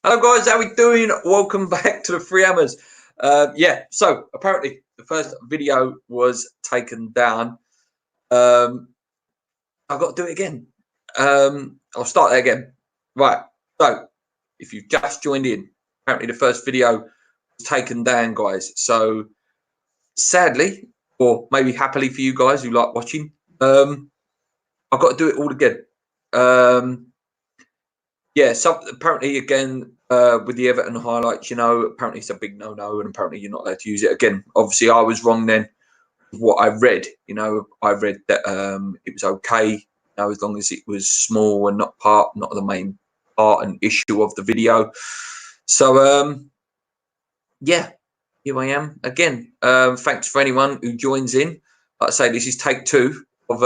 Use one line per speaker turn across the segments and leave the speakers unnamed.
Hello guys, how we doing? Welcome back to the Three Hammers. So apparently the first video was taken down. I've got to do it again. I'll start there again. Right, so if you've just joined in, apparently the first video was taken down, guys. So sadly, or maybe happily for you guys who like watching, I've got to do it all again. So apparently again, with the Everton highlights, apparently it's a big no-no, and apparently you're not allowed to use it again. Obviously, I was wrong then. What I read, I read that it was okay, as long as it was small and not the main part and issue of the video. So here I am again. Thanks for anyone who joins in. Like I say, this is take 2 of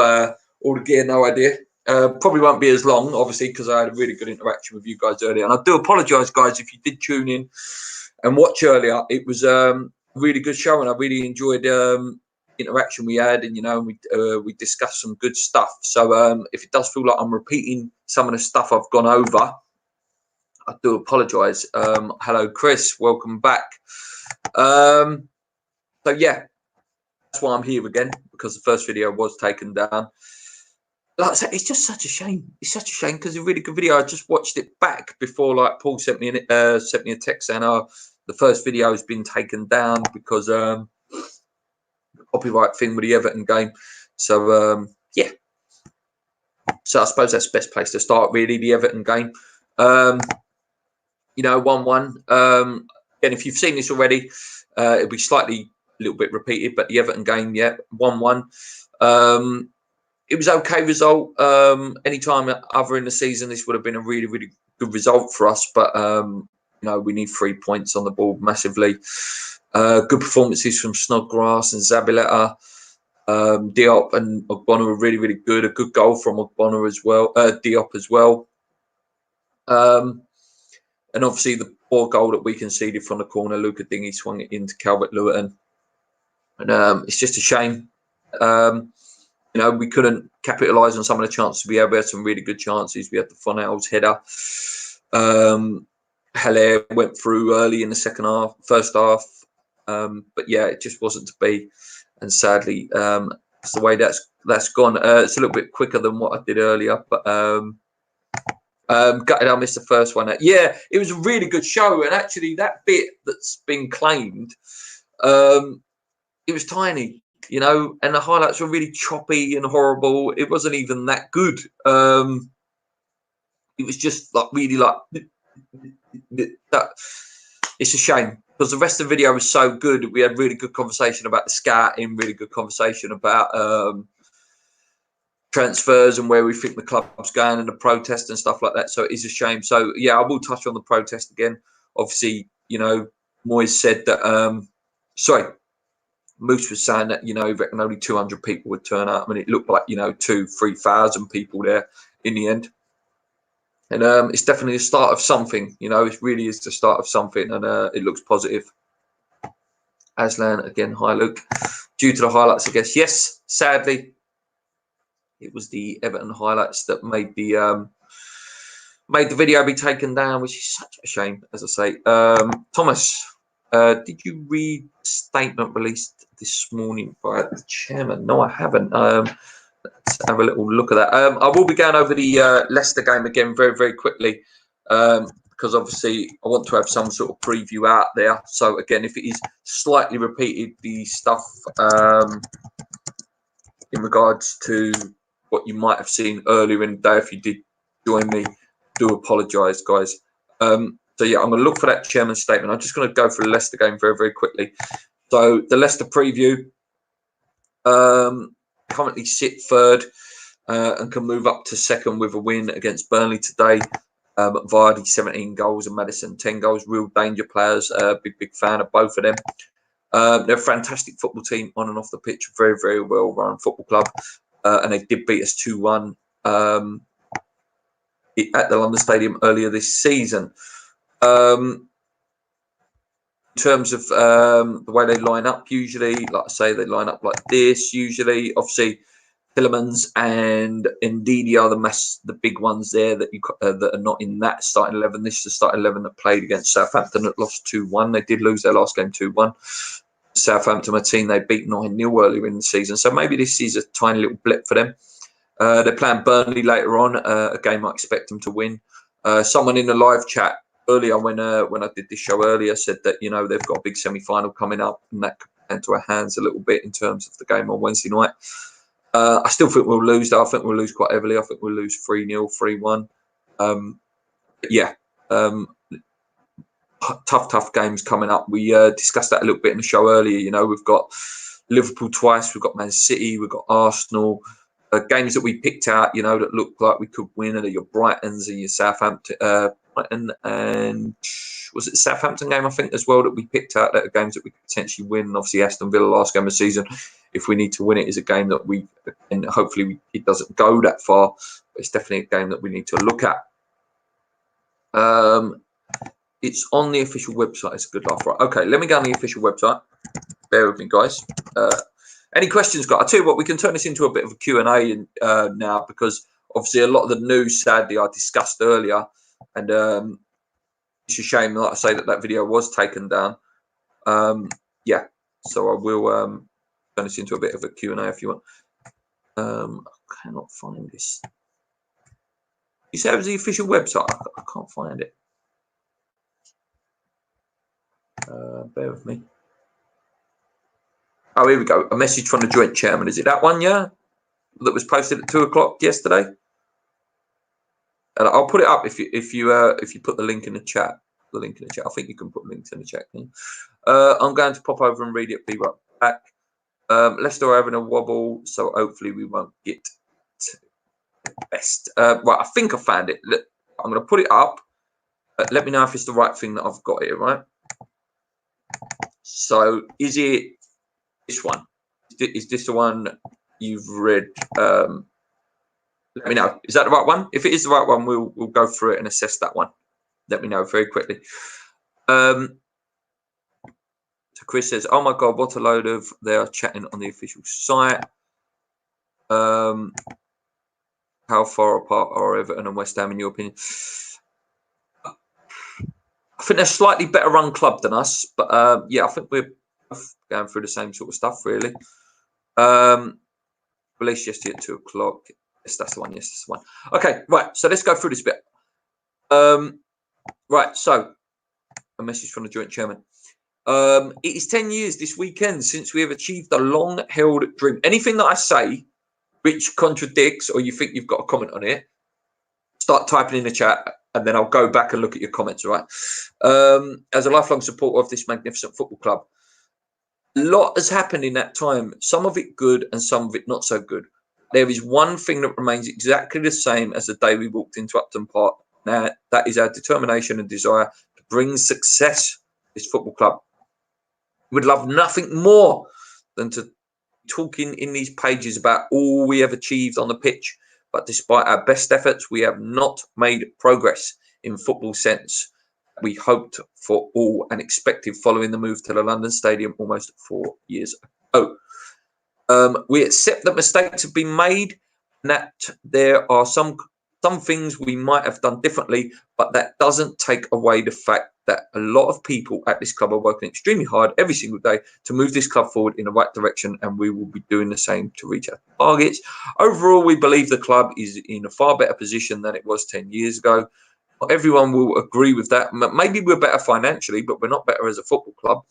All the Gear, No Idea. Probably won't be as long, obviously, because I had a really good interaction with you guys earlier. And I do apologise, guys, if you did tune in and watch earlier. It was a really good show, and I really enjoyed interaction we had, and we discussed some good stuff. So if it does feel like I'm repeating some of the stuff I've gone over, I do apologise. Hello, Chris. Welcome back. So yeah, that's why I'm here again, because the first video was taken down. Like I said, it's just such a shame. It's such a shame because it's a really good video. I just watched it back before, like Paul sent me a text saying, "Oh, the first video has been taken down because copyright thing with the Everton game." So yeah. So I suppose that's the best place to start, really, the Everton game. 1-1. And if you've seen this already, it'll be a little bit repeated, but the Everton game, 1-1. It was okay result. Any time other in the season, this would have been a really, really good result for us. But we need 3 points on the board massively. Good performances from Snodgrass and Zabaleta. Diop and Ogbonna were really, really good. A good goal from Ogbonna as well. Diop as well. And obviously the poor goal that we conceded from the corner, Luca Dingy swung it into Calvert-Lewin. And it's just a shame. We couldn't capitalise on some of the chances we had. We had some really good chances. We had the Fonel's header. Haller went through early in the first half. But yeah, it just wasn't to be. And sadly, that's the way that's gone. It's a little bit quicker than what I did earlier. But gutted I missed the first one. Yeah, it was a really good show. And actually, that bit that's been claimed, it was tiny. And the highlights were really choppy and horrible. It wasn't even that good. It was just really that. It's a shame because the rest of the video was so good. We had really good conversation about the scouting, really good conversation about transfers and where we think the club's going and the protest and stuff like that. So it is a shame. So yeah, I will touch on the protest again. Obviously, Moyes said that. Moose was saying that, he reckoned only 200 people would turn up, and it looked like, 2,000-3,000 people there in the end. And it's definitely the start of something, it really is the start of something, and it looks positive. Aslan, again, hi, Luke. Due to the highlights, I guess. Yes, sadly, it was the Everton highlights that made the video be taken down, which is such a shame, as I say. Thomas, did you read the statement released this morning by the chairman? No, I haven't. Let's have a little look at that. I will be going over the Leicester game again very, very quickly because obviously I want to have some sort of preview out there. So again, if it is slightly repeated, the stuff in regards to what you might have seen earlier in the day, if you did join me, do apologise, guys. So yeah, I'm going to look for that chairman's statement. I'm just going to go for the Leicester game very, very quickly. So the Leicester preview, currently sit third and can move up to second with a win against Burnley today. Vardy 17 goals and Maddison 10 goals. Real danger players. Big fan of both of them. They're a fantastic football team on and off the pitch. Very, very well run football club. And they did beat us 2-1 at the London Stadium earlier this season. In terms of the way they line up, usually, like I say, they line up like this. Usually, obviously, Tillemans and Ndidi are the big ones there that that are not in that starting 11. This is the starting 11 that played against Southampton that lost 2-1. They did lose their last game 2-1. Southampton, a team they beat 9-0 earlier in the season. So maybe this is a tiny little blip for them. They're playing Burnley later on, a game I expect them to win. Someone in the live chat earlier when I did this show earlier said that, you know, they've got a big semi-final coming up and that could enter our hands a little bit in terms of the game on Wednesday night. I still think we'll lose, though. I think we'll lose quite heavily. I think we'll lose 3-0, 3-1. Yeah. Tough games coming up. We discussed that a little bit in the show earlier. You know, we've got Liverpool twice, we've got Man City, we've got Arsenal. Games that we picked out, you know, that looked like we could win are your Brightons and your Southampton. Brighton and was it the Southampton game, I think, as well, that we picked out that are games that we could potentially win. And obviously, Aston Villa last game of the season, if we need to win it, is a game that we, and hopefully it doesn't go that far, but it's definitely a game that we need to look at. It's on the official website. It's a good laugh, right? Okay, let me go on the official website. Bear with me, guys. Any questions, guys? I'll tell you what, we can turn this into a bit of a Q&A now, because obviously a lot of the news, sadly, I discussed earlier. And it's a shame, like I say, that video was taken down. Yeah, so I will turn this into a bit of a Q&A if you want. I cannot find this. You said it was the official website. I can't find it. Bear with me. Oh, here we go. A message from the joint chairman. Is it that one? Yeah, that was posted at 2 o'clock yesterday. And I'll put it up if you put the link in the chat. The link in the chat. I think you can put links in the chat. I'm going to pop over and read it. Be right back. Leicester are having a wobble, so hopefully we won't get the best. Right, I think I found it. Look, I'm going to put it up. Let me know if it's the right thing that I've got here. Right. So is it this one? Is this the one you've read? Let me know. Is that the right one? If it is the right one, we'll go through it and assess that one. Let me know very quickly. So Chris says, "Oh my God, what a load of they are chatting on the official site." How far apart are Everton and West Ham in your opinion? I think they're a slightly better run club than us, but yeah, I think we're going through the same sort of stuff, really. Released yesterday at 2 o'clock. Yes, that's the one. Yes, that's the one. Okay, right. So let's go through this bit. Right. So a message from the joint chairman. It is 10 years this weekend since we have achieved a long-held dream. Anything that I say which contradicts or you think you've got a comment on it, start typing in the chat and then I'll go back and look at your comments, all right? As a lifelong supporter of this magnificent football club, a lot has happened in that time, some of it good and some of it not so good. There is one thing that remains exactly the same as the day we walked into Upton Park. Now, that is our determination and desire to bring success to this football club. We would love nothing more than to talk in these pages about all we have achieved on the pitch. But despite our best efforts, we have not made progress in football sense we hoped for all and expected following the move to the London Stadium almost 4 years ago. We accept that mistakes have been made and that there are some things we might have done differently, but that doesn't take away the fact that a lot of people at this club are working extremely hard every single day to move this club forward in the right direction, and we will be doing the same to reach our targets. Overall, we believe the club is in a far better position than it was 10 years ago. Not everyone will agree with that. Maybe we're better financially, but we're not better as a football club.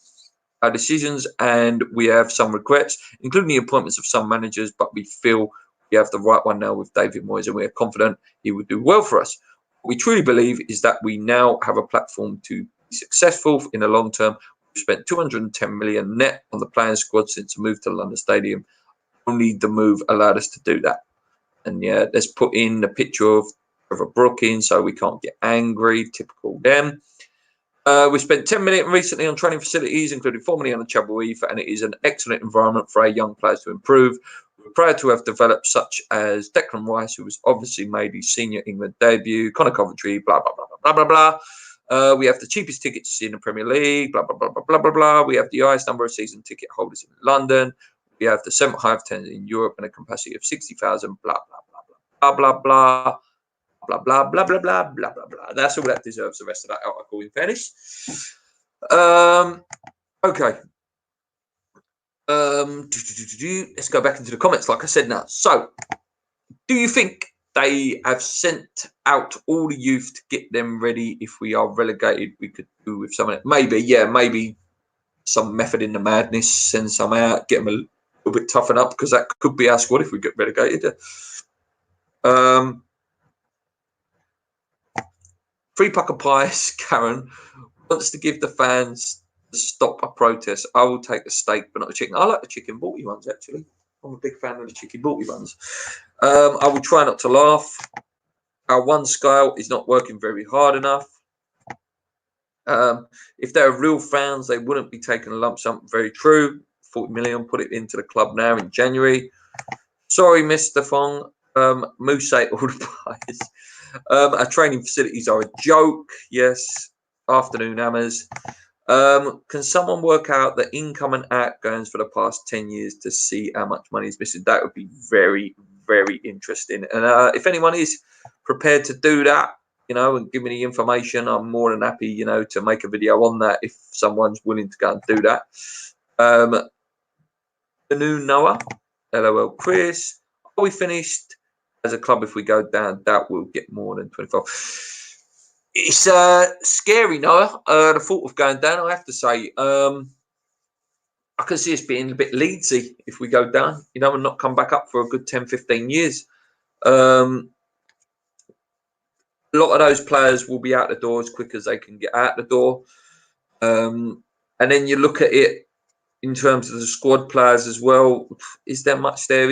Our decisions, and we have some regrets, including the appointments of some managers, but we feel we have the right one now with David Moyes, and we are confident he would do well for us. What we truly believe is that we now have a platform to be successful in the long term. We've spent 210 million net on the playing squad since the move to the London Stadium. Only the move allowed us to do that. And yeah, let's put in the picture of Trevor Brooking so we can't get angry. Typical them. We spent 10 million recently on training facilities, including 4 million on the Chapel Heath, and it is an excellent environment for our young players to improve. We're proud to have developed such as Declan Rice, who was obviously made his senior England debut, Connor Coventry, blah, blah, blah, blah, blah, blah, blah. We have the cheapest tickets in the Premier League, blah, blah, blah, blah, blah, blah, blah. We have the highest number of season ticket holders in London. We have the 7th highest attendance in Europe and a capacity of 60,000. Blah blah blah blah blah blah blah blah blah blah blah blah blah blah. That's all that deserves the rest of that article. In fairness. Okay. Let's go back into the comments. Like I said now. So, do you think they have sent out all the youth to get them ready? If we are relegated, we could do with some of it. Maybe, yeah, maybe some method in the madness. Send some out, get them a little bit toughened up, because that could be our squad if we get relegated. Free Pucker Pies, Karen wants to give the fans stop a protest. I will take the steak, but not the chicken. I like the chicken balty ones, actually. I'm a big fan of the chicken balty ones. I will try not to laugh. Our one scale is not working very hard enough. If they're real fans, they wouldn't be taking a lump sum. Very true. 40 million, put it into the club now in January. Sorry, Mr. Fong. Moose ate all the pies. Our training facilities are a joke. Yes. Afternoon hammers. Can someone work out the income and outgoings for the past 10 years to see how much money is missing? That would be very, very interesting. And if anyone is prepared to do that, you know, and give me the information, I'm more than happy, you know, to make a video on that if someone's willing to go and do that. The new Noah, LOL Chris, are we finished as a club if we go down? That will get more than 24. It's scary, Noah. The thought of going down, I have to say. I can see us being a bit Leedsy if we go down, you know, and not come back up for a good 10, 15 years. A lot of those players will be out the door as quick as they can get out the door. And then you look at it in terms of the squad players as well. Is there much there?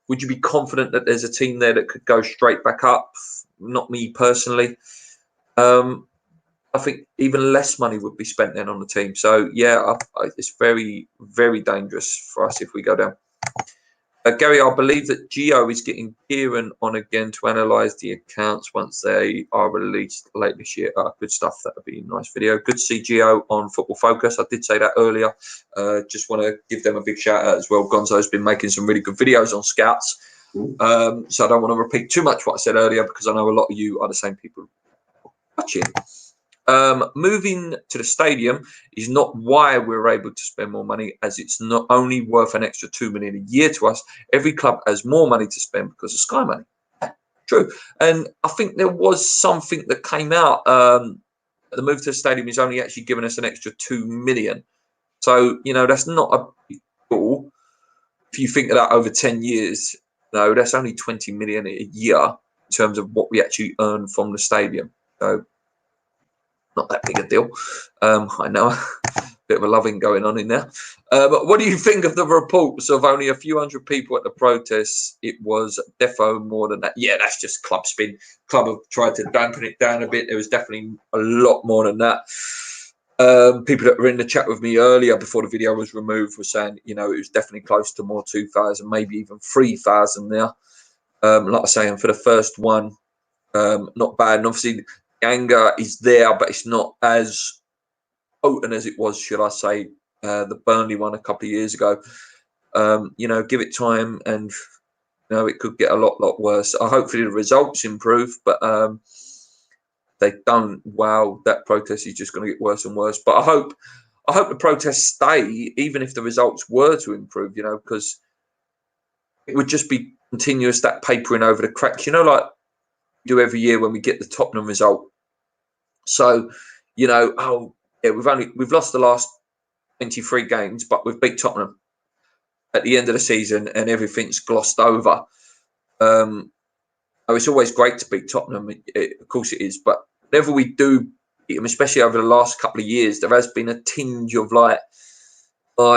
Would you be confident that there's a team there that could go straight back up? Not me personally. I think even less money would be spent then on the team. So yeah, it's very, very dangerous for us if we go down. Gary, I believe that Gio is getting Kieran on again to analyse the accounts once they are released late this year. Good stuff. That would be a nice video. Good to see Gio on Football Focus. I did say that earlier. Just want to give them a big shout out as well. Gonzo's been making some really good videos on scouts. So I don't want to repeat too much what I said earlier, because I know a lot of you are the same people watching. Moving to the stadium is not why we're able to spend more money, as it's not only worth an extra 2 million a year to us. Every club has more money to spend because of Sky Money. True. And I think there was something that came out. The move to the stadium is only actually giving us an extra 2 million. So, you know, that's not a big deal. If you think of that over 10 years, no, that's only 20 million a year in terms of what we actually earn from the stadium. So, not that big a deal. I know a bit of a loving going on in there. But what do you think of the reports of only a few hundred people at the protests? It was defo more than that. Yeah, that's just club spin. Club have tried to dampen it down a bit. There was definitely a lot more than that. People that were in the chat with me earlier before the video was removed were saying, you know, it was definitely close to more 2,000, maybe even 3,000 there. Like I say, and for the first one, not bad. And obviously, anger is there, but it's not as potent as it was, should I say, the Burnley one a couple of years ago. You know, give it time, and you know, it could get a lot worse. Hopefully the results improve, but they don't. Wow, that protest is just going to get worse and worse. But I hope the protests stay, even if the results were to improve. You know, because it would just be continuous, that papering over the cracks. You know, like we do every year when we get the Tottenham result. So, you know, oh yeah, we've lost the last 23 games, but we've beat Tottenham at the end of the season, and everything's glossed over. It's always great to beat Tottenham, of course it is, but whenever we do beat them, especially over the last couple of years, there has been a tinge of like,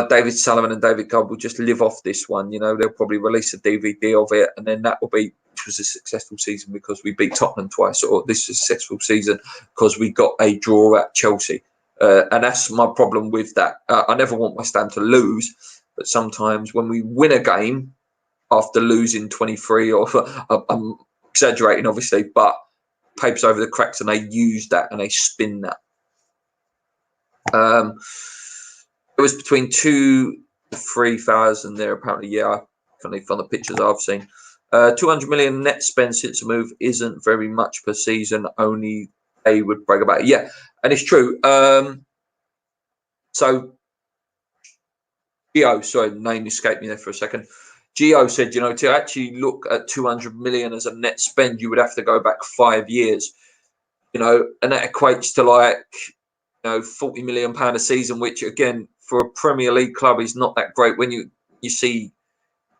David Sullivan and David Gold will just live off this one. You know, they'll probably release a DVD of it, and then that will be, which was a successful season because we beat Tottenham twice, or this is a successful season because we got a draw at Chelsea. And that's my problem with that. I never want West Ham to lose, but sometimes when we win a game after losing 23, or I'm exaggerating obviously, but papers over the cracks, and they use that and they spin that. It was between 2 3,000 there apparently. Yeah, definitely from the pictures I've seen. 200 million net spend since the move isn't very much per season. Only they would brag about it. Yeah, and it's true. So Gio, sorry, name escaped me there for a second. Gio said, you know, to actually look at 200 million as a net spend, you would have to go back 5 years, you know, and that equates to like, you know, 40 million pound a season, which again for a Premier League club is not that great. When you see, you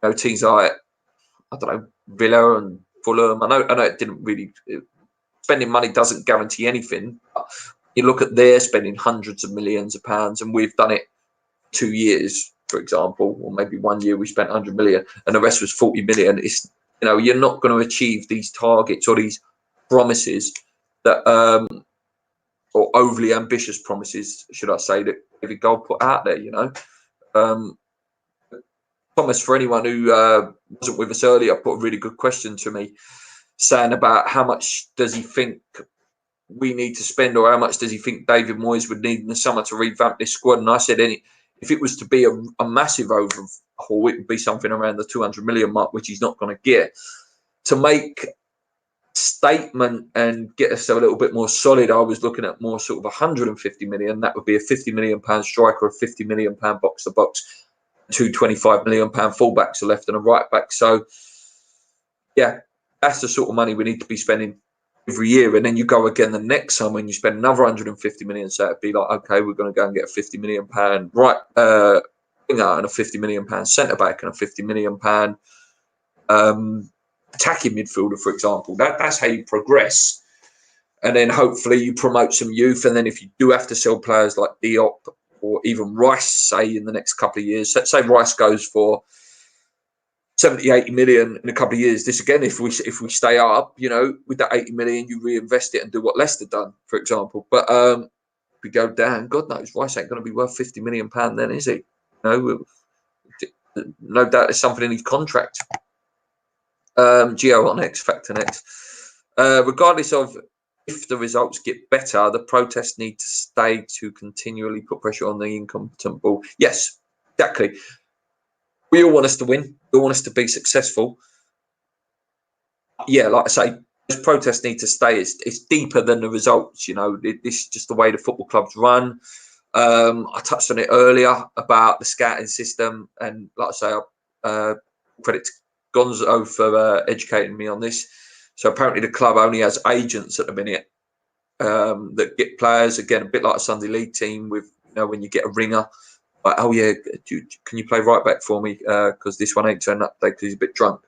know, teams like, I don't know, Villa and Fulham. I know it didn't really, spending money doesn't guarantee anything. You look at their spending hundreds of millions of pounds, and we've done it 2 years, for example, or maybe 1 year we spent 100 million, and the rest was 40 million. It's, you know, you're not going to achieve these targets or these promises that, or overly ambitious promises, should I say, that David Gold put out there. You know, Thomas, for anyone who wasn't with us earlier, put a really good question to me, saying about how much does he think we need to spend, or how much does he think David Moyes would need in the summer to revamp this squad? And I said, if it was to be a massive overhaul, it would be something around the 200 million mark, which he's not going to get. To make statement and get us a little bit more solid, I was looking at more sort of 150 million. That would be a 50 million pound striker, a 50 million pound box to box, 225 million pound fullbacks, a left and a right back. So yeah, that's the sort of money we need to be spending every year. And then you go again the next summer and you spend another 150 million. So it'd be like, okay, we're going to go and get a 50 million pound right winger and a 50 million pound centre back and a 50 million pound attacking midfielder, for example. That's how you progress. And then hopefully you promote some youth. And then if you do have to sell players like Diop or even Rice, say in the next couple of years, say Rice goes for 70, 80 million in a couple of years. This again, if we stay up, you know, with that 80 million, you reinvest it and do what Leicester done, for example. But if we go down, God knows, Rice ain't going to be worth 50 million pound then, is he? You know, no doubt there's something in his contract. Gio on X Factor next. Regardless of if the results get better, the protests need to stay to continually put pressure on the incompetent ball. Yes, exactly. We all want us to win. We all want us to be successful. Yeah, like I say, those protests need to stay. It's deeper than the results. You know, this is just the way the football clubs run. I touched on it earlier about the scouting system, and like I say, credit to Gonzo for educating me on this. So apparently the club only has agents at the minute that get players. Again, a bit like a Sunday League team with, you know, when you get a ringer, like, oh yeah, can you play right back for me? Because this one ain't turned up today because he's a bit drunk.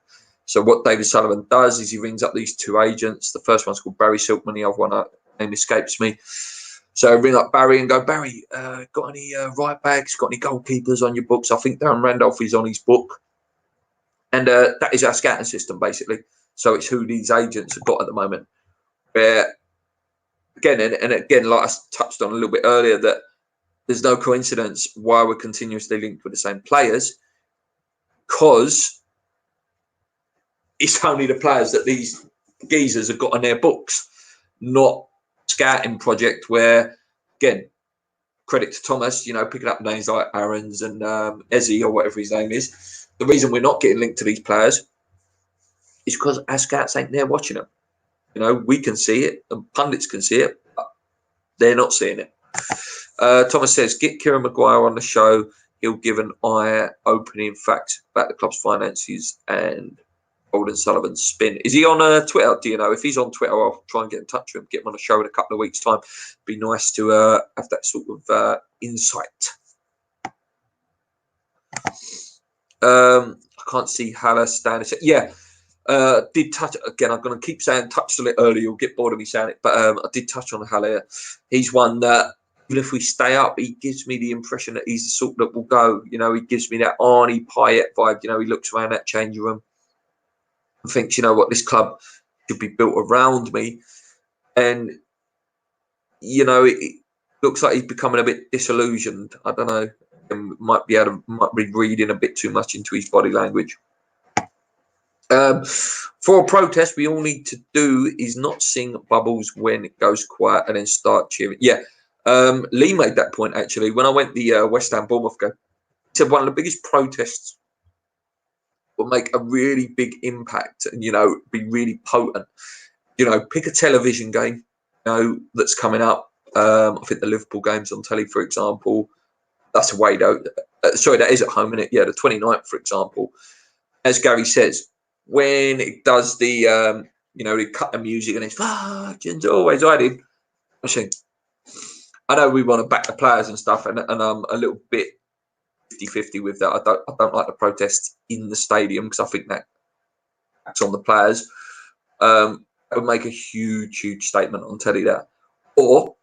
So what David Sullivan does is he rings up these two agents. The first one's called Barry Silkman. The other one, name escapes me. So ring up Barry and go, Barry, got any right backs? Got any goalkeepers on your books? I think Darren Randolph is on his book. And that is our scouting system, basically. So it's who these agents have got at the moment. Where, again, and again, like I touched on a little bit earlier, that there's no coincidence why we're continuously linked with the same players, because it's only the players that these geezers have got on their books, not scouting project where, again, credit to Thomas, you know, picking up names like Aarons and Ezzy or whatever his name is. The reason we're not getting linked to these players is because our scouts ain't there watching them. You know, we can see it and pundits can see it, but they're not seeing it. Thomas says, get Kieran Maguire on the show. He'll give an eye-opening fact about the club's finances and Golden Sullivan's spin. Is he on Twitter? Do you know? If he's on Twitter, I'll try and get in touch with him, get him on a show in a couple of weeks' time. Be nice to have that sort of insight. I can't see Haller standing. Yeah, did touch again. I'm going to keep saying touched on it earlier. You'll get bored of me saying it, but I did touch on Haller. He's one that, even if we stay up, he gives me the impression that he's the sort that will go. You know, he gives me that Arnie Payet vibe. You know, he looks around that changing room and thinks, you know what, this club should be built around me. And, you know, it looks like he's becoming a bit disillusioned. I don't know. Might be reading a bit too much into his body language. For a protest, we all need to do is not sing Bubbles when it goes quiet and then start cheering. Yeah. Lee made that point, actually. When I went the West Ham Bournemouth game, said one of the biggest protests will make a really big impact and, you know, be really potent. You know, pick a television game, you know, that's coming up. I think the Liverpool game's on telly, for example. That's away though. Sorry, that is at home, isn't it? Yeah, the 29th, for example. As Gary says, when it does the, you know, they cut the music and it's Virgins always hiding. I know we want to back the players and stuff, and I'm a little bit 50-50 with that. I don't like the protests in the stadium because I think that's on the players. It would make a huge statement on telly that. Or,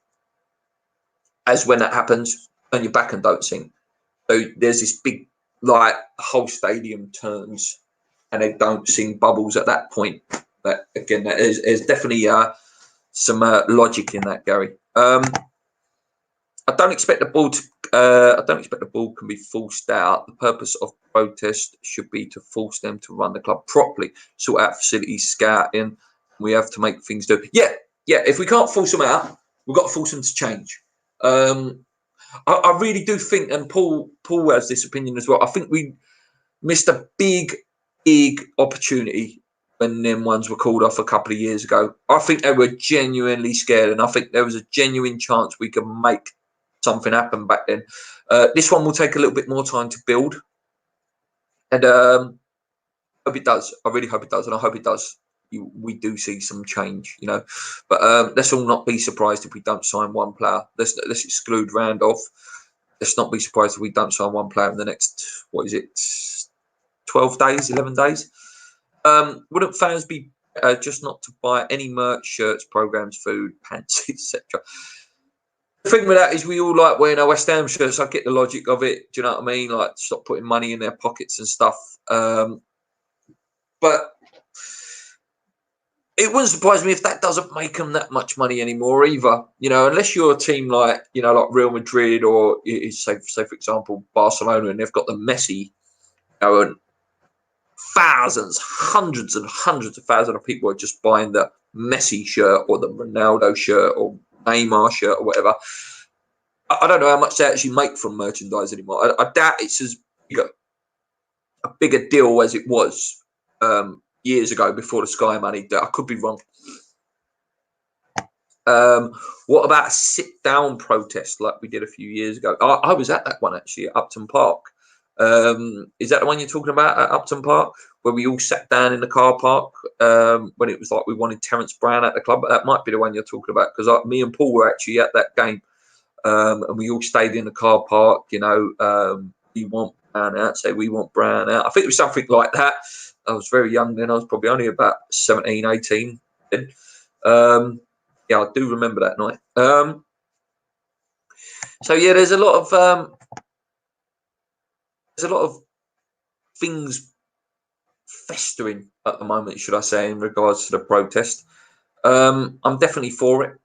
as when that happens, turn your back and don't sing. So there's this big, like, the whole stadium turns and they don't sing Bubbles at that point. That again, there's definitely some logic in that, Gary. I don't expect the ball to. I don't expect the ball can be forced out. The purpose of protest should be to force them to run the club properly, sort out facilities, scouting. We have to make things do. Yeah. If we can't force them out, we've got to force them to change. I really do think, and Paul has this opinion as well. I think we missed a big opportunity when them ones were called off a couple of years ago. I think they were genuinely scared, and I think there was a genuine chance we could make something happen back then. This one will take a little bit more time to build, and I hope it does. I really hope it does, and I hope it does. We do see some change, you know. But let's all not be surprised if we don't sign one player. Let's exclude Randolph. Let's not be surprised if we don't sign one player in the next, 12 days, 11 days. Wouldn't fans be just not to buy any merch, shirts, programs, food, pants, etc.? The thing with that is we all like wearing our West Ham shirts. I get the logic of it. Do you know what I mean? Like, stop putting money in their pockets and stuff. But it wouldn't surprise me if that doesn't make them that much money anymore either. You know, unless you're a team like, you know, like Real Madrid or say for example, Barcelona, and they've got the Messi, you know, and thousands, hundreds and hundreds of thousands of people are just buying the Messi shirt or the Ronaldo shirt or Neymar shirt or whatever. I don't know how much they actually make from merchandise anymore. I doubt it's as big a deal as it was years ago before the Sky money. I could be wrong. What about a sit-down protest like we did a few years ago? I was at that one actually at Upton Park. Is that the one you're talking about at Upton Park, where we all sat down in the car park when it was like we wanted Terence Brown at the club? That might be the one you're talking about, because me and Paul were actually at that game, and we all stayed in the car park. You know, we want Brown out, say we want Brown out. I think it was something like that. I was very young then. I was probably only about 17, 18 then. Yeah, I do remember that night. So yeah, there's a lot of things festering at the moment, should I say, in regards to the protest. I'm definitely for it.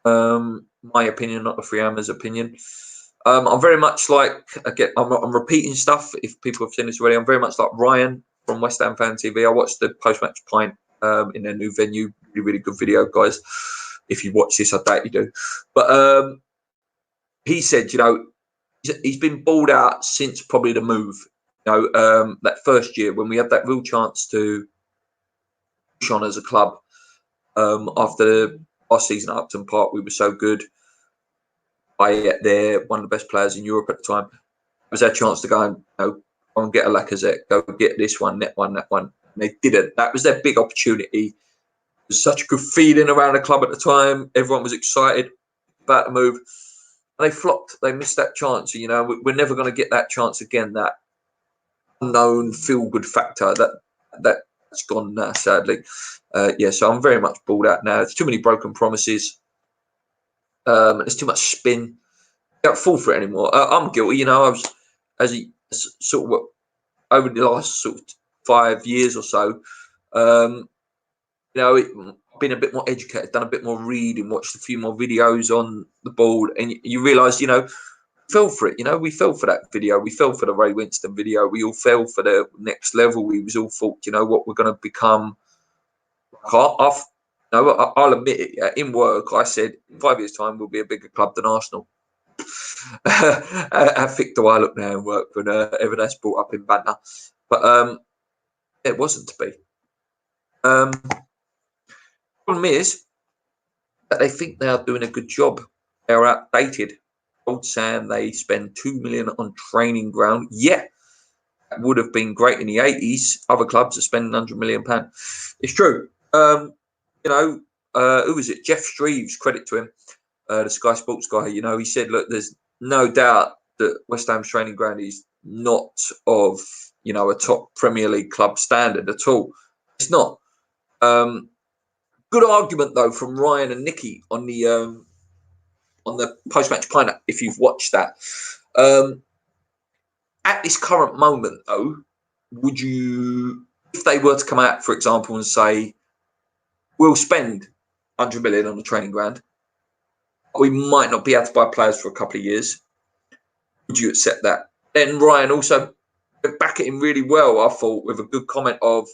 My opinion, not the Three Hammers' opinion. I'm very much like, again, I'm repeating stuff. If people have seen this already, I'm very much like Ryan from West Ham Fan TV. I watched the post-match pint in their new venue. Really good video, guys. If you watch this, I doubt you do. But he said, you know, he's been balled out since probably the move. You know, that first year when we had that real chance to push on as a club. After last season at Upton Park, we were so good. They're one of the best players in Europe at the time. It was our chance to go and, you know, go and get a Lacazette, go get this one, that one, that one. And they didn't. That was their big opportunity. There was such a good feeling around the club at the time. Everyone was excited about the move. And they flopped. They missed that chance. You know, we're never going to get that chance again. That unknown feel-good factor that's gone now, sadly. Yeah, so I'm very much balled out now. There's too many broken promises. There's too much spin. I don't fall for it anymore. I'm guilty. You know, I was sort of over the last sort of 5 years or so. You know, I've been a bit more educated, done a bit more reading, watched a few more videos on the board, and you realise, you know, fell for it. You know, we fell for that video. We fell for the Ray Winston video. We all fell for the next level. We was all thought, you know, what we're going to become. I'll admit it. In work, I said in 5 years' time we'll be a bigger club than Arsenal. How thick do I look now in work whenever that's brought up in banter? But it wasn't to be. Problem is that they think they are doing a good job. They're outdated. Old Sam, they spend $2 million on training ground. Yeah, that would have been great in the 80s. Other clubs are spending £100 million. It's true. You know, who was it? Jeff Streves, credit to him, the Sky Sports guy. You know, he said, look, there's no doubt that West Ham's training ground is not of, you know, a top Premier League club standard at all. It's not. Good argument though from Ryan and Nicky on the post-match pint, if you've watched that. At this current moment though, would you, if they were to come out, for example, and say, we'll spend 100 million on the training ground, we might not be able to buy players for a couple of years, would you accept that? Then Ryan also back at him really well, I thought, with a good comment of,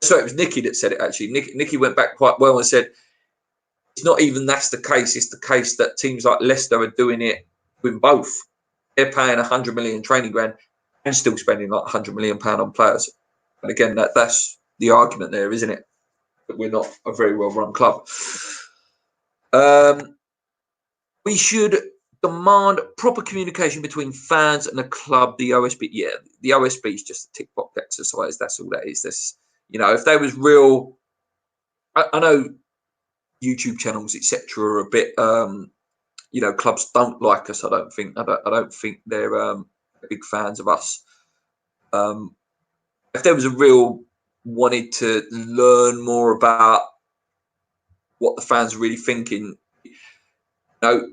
so it was Nicky that said it actually. Nicky went back quite well and said, it's not even that's the case. It's the case that teams like Leicester are doing it with both. They're paying 100 million training ground and still spending like 100 million pound on players. And again, that's the argument there, isn't it? That we're not a very well run club. We should demand proper communication between fans and the club. The OSB, yeah, the OSB is just a tick box exercise. That's all that is. That's, you know, if there was real, I know YouTube channels, etc., are a bit, you know, clubs don't like us. I don't think they're big fans of us. If there was a real wanted to learn more about what the fans are really thinking, you know,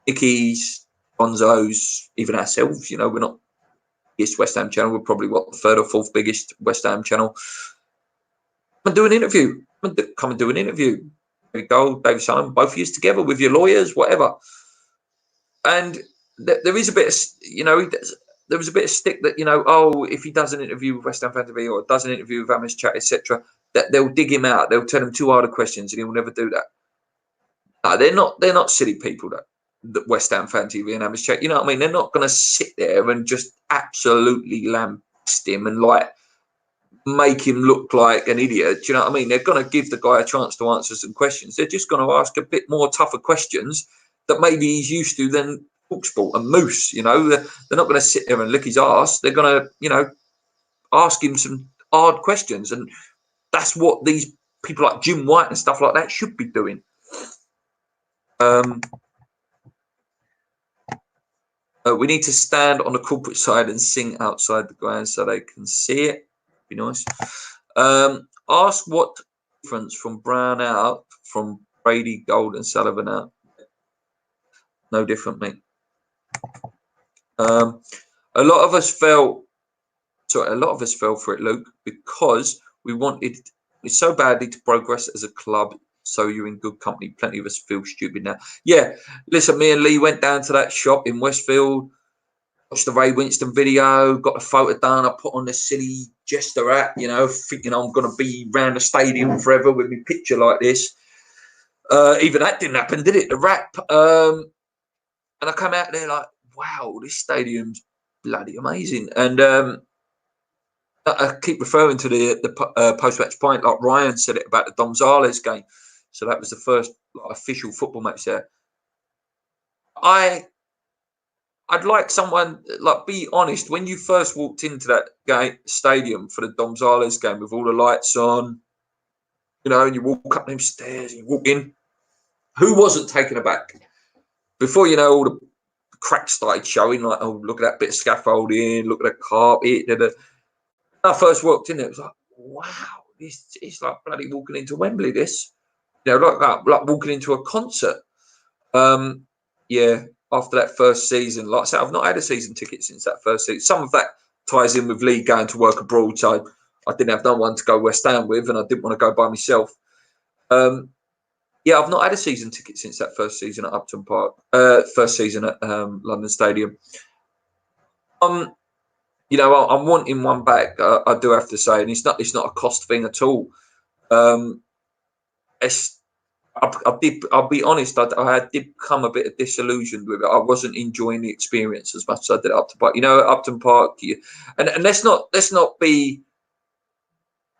Nicky's, Bonzo's, even ourselves, you know, we're not the biggest West Ham channel. We're probably the third or fourth biggest West Ham channel. Come and do an interview. Come and do an interview. There you go, David Simon, both of you together with your lawyers, whatever. And there is a bit of, you know, there was a bit of stick that, you know, oh, if he does an interview with West Ham Fan TV or does an interview with Amos Chat, etc., that they'll dig him out. They'll tell him too hard questions and he will never do that. No, they're not silly people, that West Ham Fan TV and Amos Chat. You know what I mean? They're not going to sit there and just absolutely lambast him and like make him look like an idiot. Do you know what I mean? They're going to give the guy a chance to answer some questions. They're just going to ask a bit more tougher questions that maybe he's used to than Talksport and Moose. You know, they're not going to sit there and lick his ass. They're going to, you know, ask him some hard questions, and that's what these people like Jim White and stuff like that should be doing. We need to stand on the corporate side and sing outside the ground so they can see it. Be nice. Ask what difference from Brown out, from Brady, Gold, and Sullivan out. No different, mate. A lot of us fell for it, Luke, because we wanted it so badly to progress as a club. So you're in good company. Plenty of us feel stupid now. Yeah, listen, me and Lee went down to that shop in Westfield, watched the Ray Winston video, got the photo done. I put on the silly jester hat, you know, thinking I'm going to be around the stadium forever with my picture like this. Even that didn't happen, did it? The rap. And I come out there like, wow, this stadium's bloody amazing. And I keep referring to the post-match point, like Ryan said it about the Gonzalez game. So that was the first official football match there. I'd like someone, like, be honest, when you first walked into that stadium for the Gonzalez game with all the lights on, you know, and you walk up them stairs and you walk in, who wasn't taken aback? Before, you know, all the cracks started showing, like, oh, look at that bit of scaffolding, look at the carpet. When I first walked in, it was like, wow, it's like bloody walking into Wembley, this. You know, like walking into a concert. Yeah, after that first season, like I said, I've not had a season ticket since that first season. Some of that ties in with Lee going to work abroad, so I didn't have no one to go West Ham with, and I didn't want to go by myself. Yeah, I've not had a season ticket since that first season at Upton Park, first season at London Stadium. You know, I'm wanting one back. I do have to say, and it's not a cost thing at all. I I'll be honest, I did become a bit disillusioned with it. I wasn't enjoying the experience as much as I did at Upton Park. You know, at Upton Park, and let's not be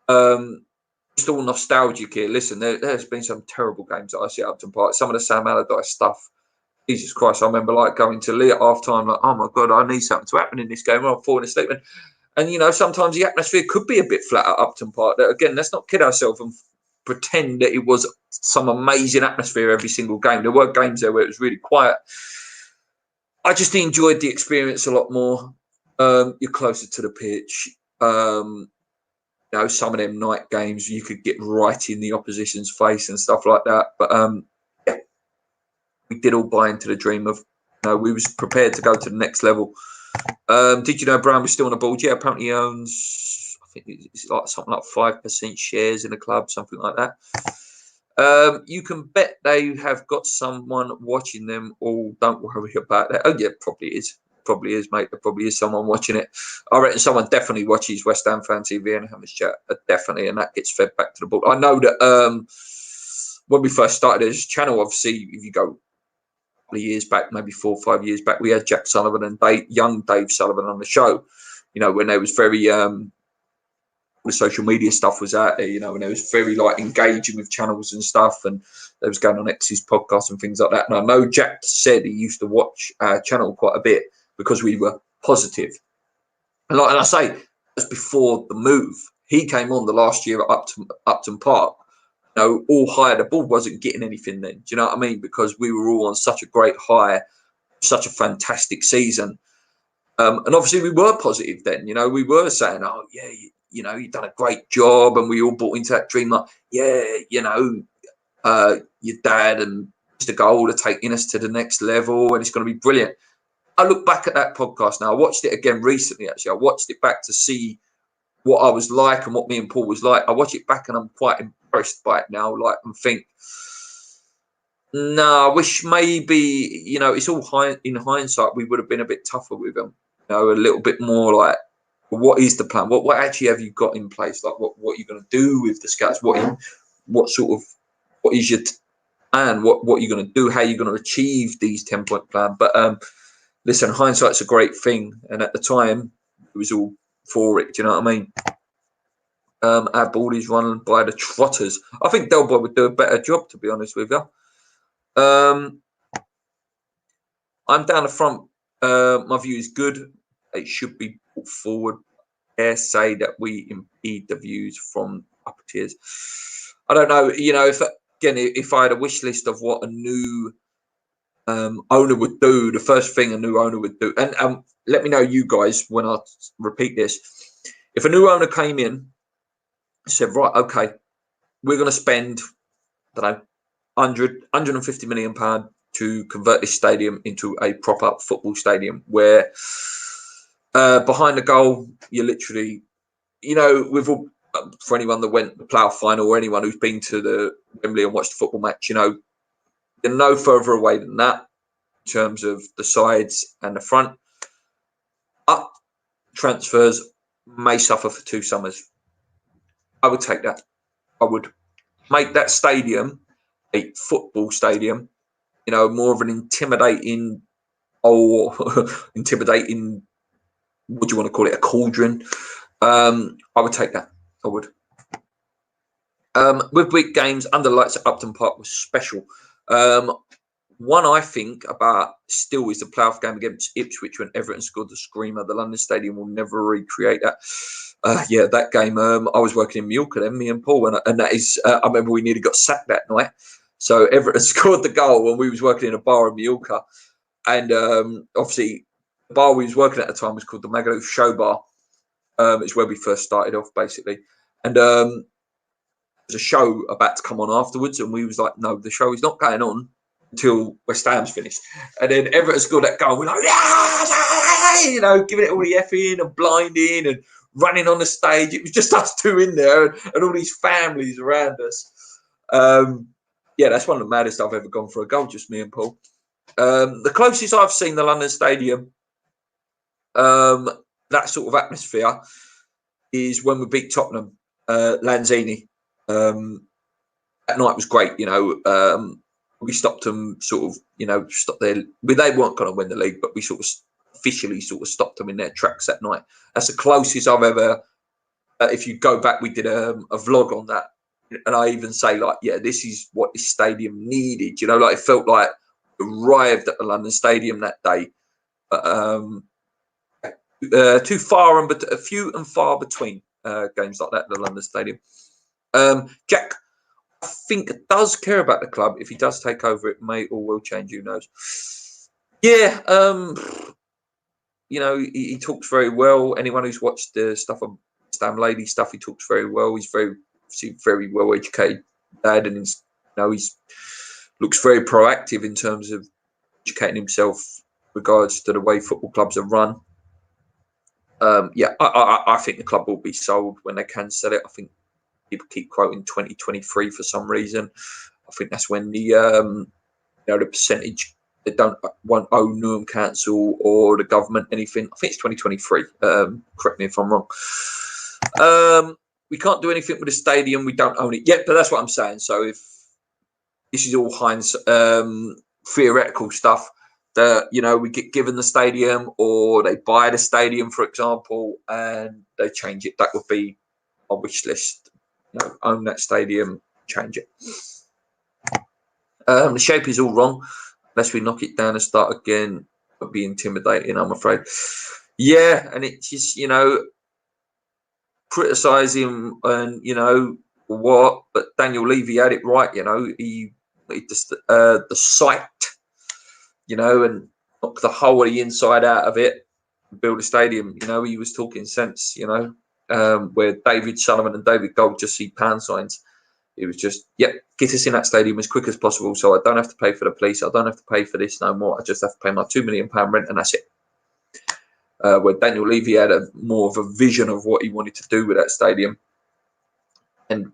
just all nostalgic here. Listen, there's been some terrible games that I see at Upton Park. Some of the Sam Allardyce stuff. Jesus Christ, I remember like going to Lee at half time, like, oh my God, I need something to happen in this game. I'm falling asleep. And you know, sometimes the atmosphere could be a bit flat at Upton Park. Again, let's not kid ourselves and pretend that it was some amazing atmosphere every single game. There were games there where it was really quiet. I just enjoyed the experience a lot more. You're closer to the pitch. You know, some of them night games you could get right in the opposition's face and stuff like that. But yeah, we did all buy into the dream of, you know, we was prepared to go to the next level. Did you know Brown was still on the board? Yeah, apparently he owns, I think it's like something like 5% shares in the club, something like that. You can bet they have got someone watching them all. Don't worry about that. Oh yeah, probably is, mate. There probably is someone watching it. I reckon someone definitely watches West Ham Fan TV and Hammers Chat, definitely, and that gets fed back to the board. I know that when we first started this channel, obviously, if you go years back, maybe 4 or 5 years back, we had Jack Sullivan and young Dave Sullivan on the show. You know, when there was very the social media stuff was out there. You know, when there was very like engaging with channels and stuff, and they was going on X's podcast and things like that. And I know Jack said he used to watch our channel quite a bit because we were positive. And like, and I say that's before the move. He came on the last year at Upton Park. You know, all high. The ball wasn't getting anything then. Do you know what I mean? Because we were all on such a great high, such a fantastic season. And obviously we were positive then. You know, we were saying, oh, yeah, you know, you've done a great job. And we all bought into that dream like, yeah, you know, your dad and Mr. Gold are taking us to the next level and it's going to be brilliant. I look back at that podcast now. I watched it again recently, actually. I watched it back to see what I was like and what me and Paul was like. I watch it back and I'm quite impressed by it now. Like, and think, no, I wish maybe, you know, it's all in hindsight, we would have been a bit tougher with them. You know, a little bit more like, what is the plan? What actually have you got in place? Like, what are you going to do with the scouts? What is your plan? What are you going to do? How are you going to achieve these 10-point plan? But listen, hindsight's a great thing. And at the time, it was all for it. Do you know what I mean? Our ball is run by the trotters. I think Del Boy would do a better job, to be honest with you. I'm down the front. My view is good. It should be put forward. I say that we impede the views from upper tiers. I don't know. You know, if I had a wish list of what a new owner would do, the first thing a new owner would do, and let me know, you guys, when I repeat this. If a new owner came in, said, right, okay, we're going to spend, I don't know, 150 million pound to convert this stadium into a proper football stadium where behind the goal, you're literally, you know, with all, for anyone that went the playoff final or anyone who's been to the Wembley and watched a football match, you know, you're no further away than that in terms of the sides and the front. Up transfers may suffer for 2 summers. I would take that. I would make that stadium a football stadium, you know, more of an intimidating, what do you want to call it, a cauldron. I would take that. I would. With week games, under lights at Upton Park was special. One I think about still is the playoff game against Ipswich when Everton scored the screamer. The London Stadium will never recreate that. Yeah, that game. I was working in Mallorca then, me and Paul, and that is. I remember we nearly got sacked that night. So Everton scored the goal when we was working in a bar in Mallorca, and obviously the bar we was working at the time was called the Magaluf Show Bar. It's where we first started off, basically, and there's a show about to come on afterwards, and we was like, no, the show is not going on until West Ham's finished. And then Everton scored that goal. We're like, yeah, you know, giving it all the effing and blinding and running on the stage. It was just us 2 in there and all these families around us. Yeah, that's one of the maddest I've ever gone for a goal, just me and Paul. The closest I've seen the London Stadium, that sort of atmosphere, is when we beat Tottenham, Lanzini. that night was great. We stopped them sort of, stopped their. They weren't going to win the league, but we sort of officially sort of stopped them in their tracks that night. That's the closest I've ever. If you go back, we did a vlog on that, and I even say like, yeah, this is what this stadium needed. Like it felt like we arrived at the London Stadium that day, but too far and a few and far between games like that at the London Stadium. Jack, I think, does care about the club. If he does take over, it may or will change. Who knows? Yeah, he talks very well. Anyone who's watched the stuff on Stam Lady stuff, he talks very well. He's very well educated dad, and he's looks very proactive in terms of educating himself regards to the way football clubs are run. I think the club will be sold when they can sell it. I think people keep quoting 2023 for some reason. I think that's when the percentage they won't owe Newham Council or the government anything. I think it's 2023. Correct me if I'm wrong. We can't do anything with the stadium. We don't own it yet, but that's what I'm saying. So if this is all theoretical stuff, that we get given the stadium or they buy the stadium, for example, and they change it, that would be our wish list. Own that stadium, change it. The shape is all wrong. Unless we knock it down and start again, it would be intimidating, I'm afraid. Yeah, and it's just, criticise him and, what, but Daniel Levy had it right, he just the site, and knock the whole of the inside out of it, build a stadium. He was talking sense, where David Sullivan and David Gold just see pound signs. It was just, get us in that stadium as quick as possible so I don't have to pay for the police. I don't have to pay for this no more. I just have to pay my £2 million rent and that's it. Where Daniel Levy had more of a vision of what he wanted to do with that stadium. And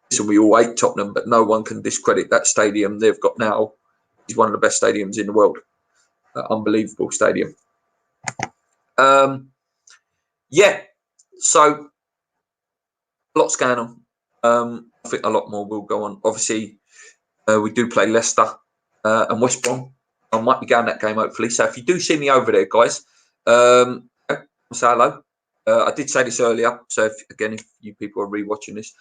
so we all hate Tottenham, but no one can discredit that stadium they've got now. It's one of the best stadiums in the world. Unbelievable stadium. So lots going on. I think a lot more will go on. Obviously, we do play Leicester and West Brom. I might be going that game, hopefully. So if you do see me over there, guys, say hello. I did say this earlier. So if you people are rewatching this,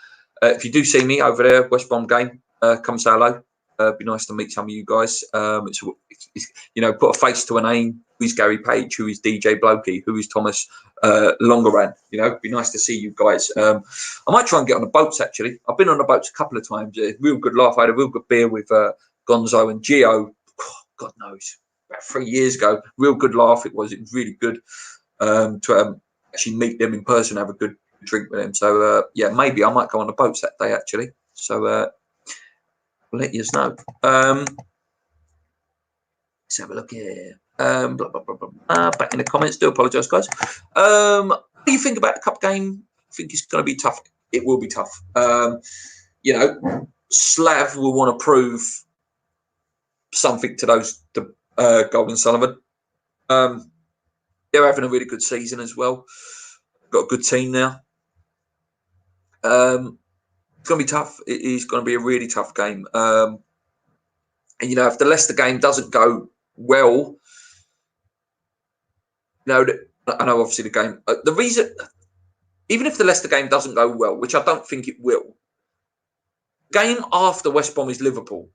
if you do see me over there, West Brom game, come say hello. It'd be nice to meet some of you guys. It's put a face to a name. Who's Gary Page? Who is DJ Blokey? Who is Thomas Longeran? It'd be nice to see you guys. I might try and get on the boats, actually. I've been on the boats a couple of times. Real good laugh. I had a real good beer with Gonzo and Gio. God knows, about 3 years ago. Real good laugh. It was really good to actually meet them in person, have a good drink with them. So, maybe I might go on the boats that day, actually. So, I'll let you know. Let's have a look here. Back in the comments. Do apologise, guys. What do you think about the cup game? I think it's going to be tough. It will be tough. Slav will want to prove something to Golden Sullivan. They're having a really good season as well. Got a good team now. It's going to be tough. It is going to be a really tough game. And if the Leicester game doesn't go well, I know obviously the game. The reason, even if the Leicester game doesn't go well, which I don't think it will, game after West Brom is Liverpool,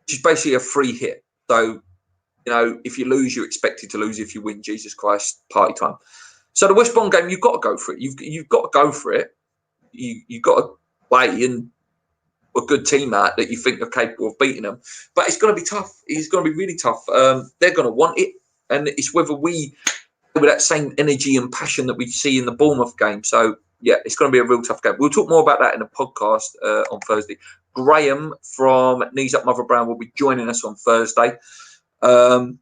which is basically a free hit. So, if you lose, you're expected to lose. If you win, Jesus Christ, party time. So the West Brom game, you've got to go for it. You've got to go for it. You've got to play and a good team out that you think are capable of beating them. But it's going to be tough. It's going to be really tough. They're going to want it. And it's whether we, with that same energy and passion that we see in the Bournemouth game. So, it's going to be a real tough game. We'll talk more about that in the podcast on Thursday. Graham from Knees Up Mother Brown will be joining us on Thursday. So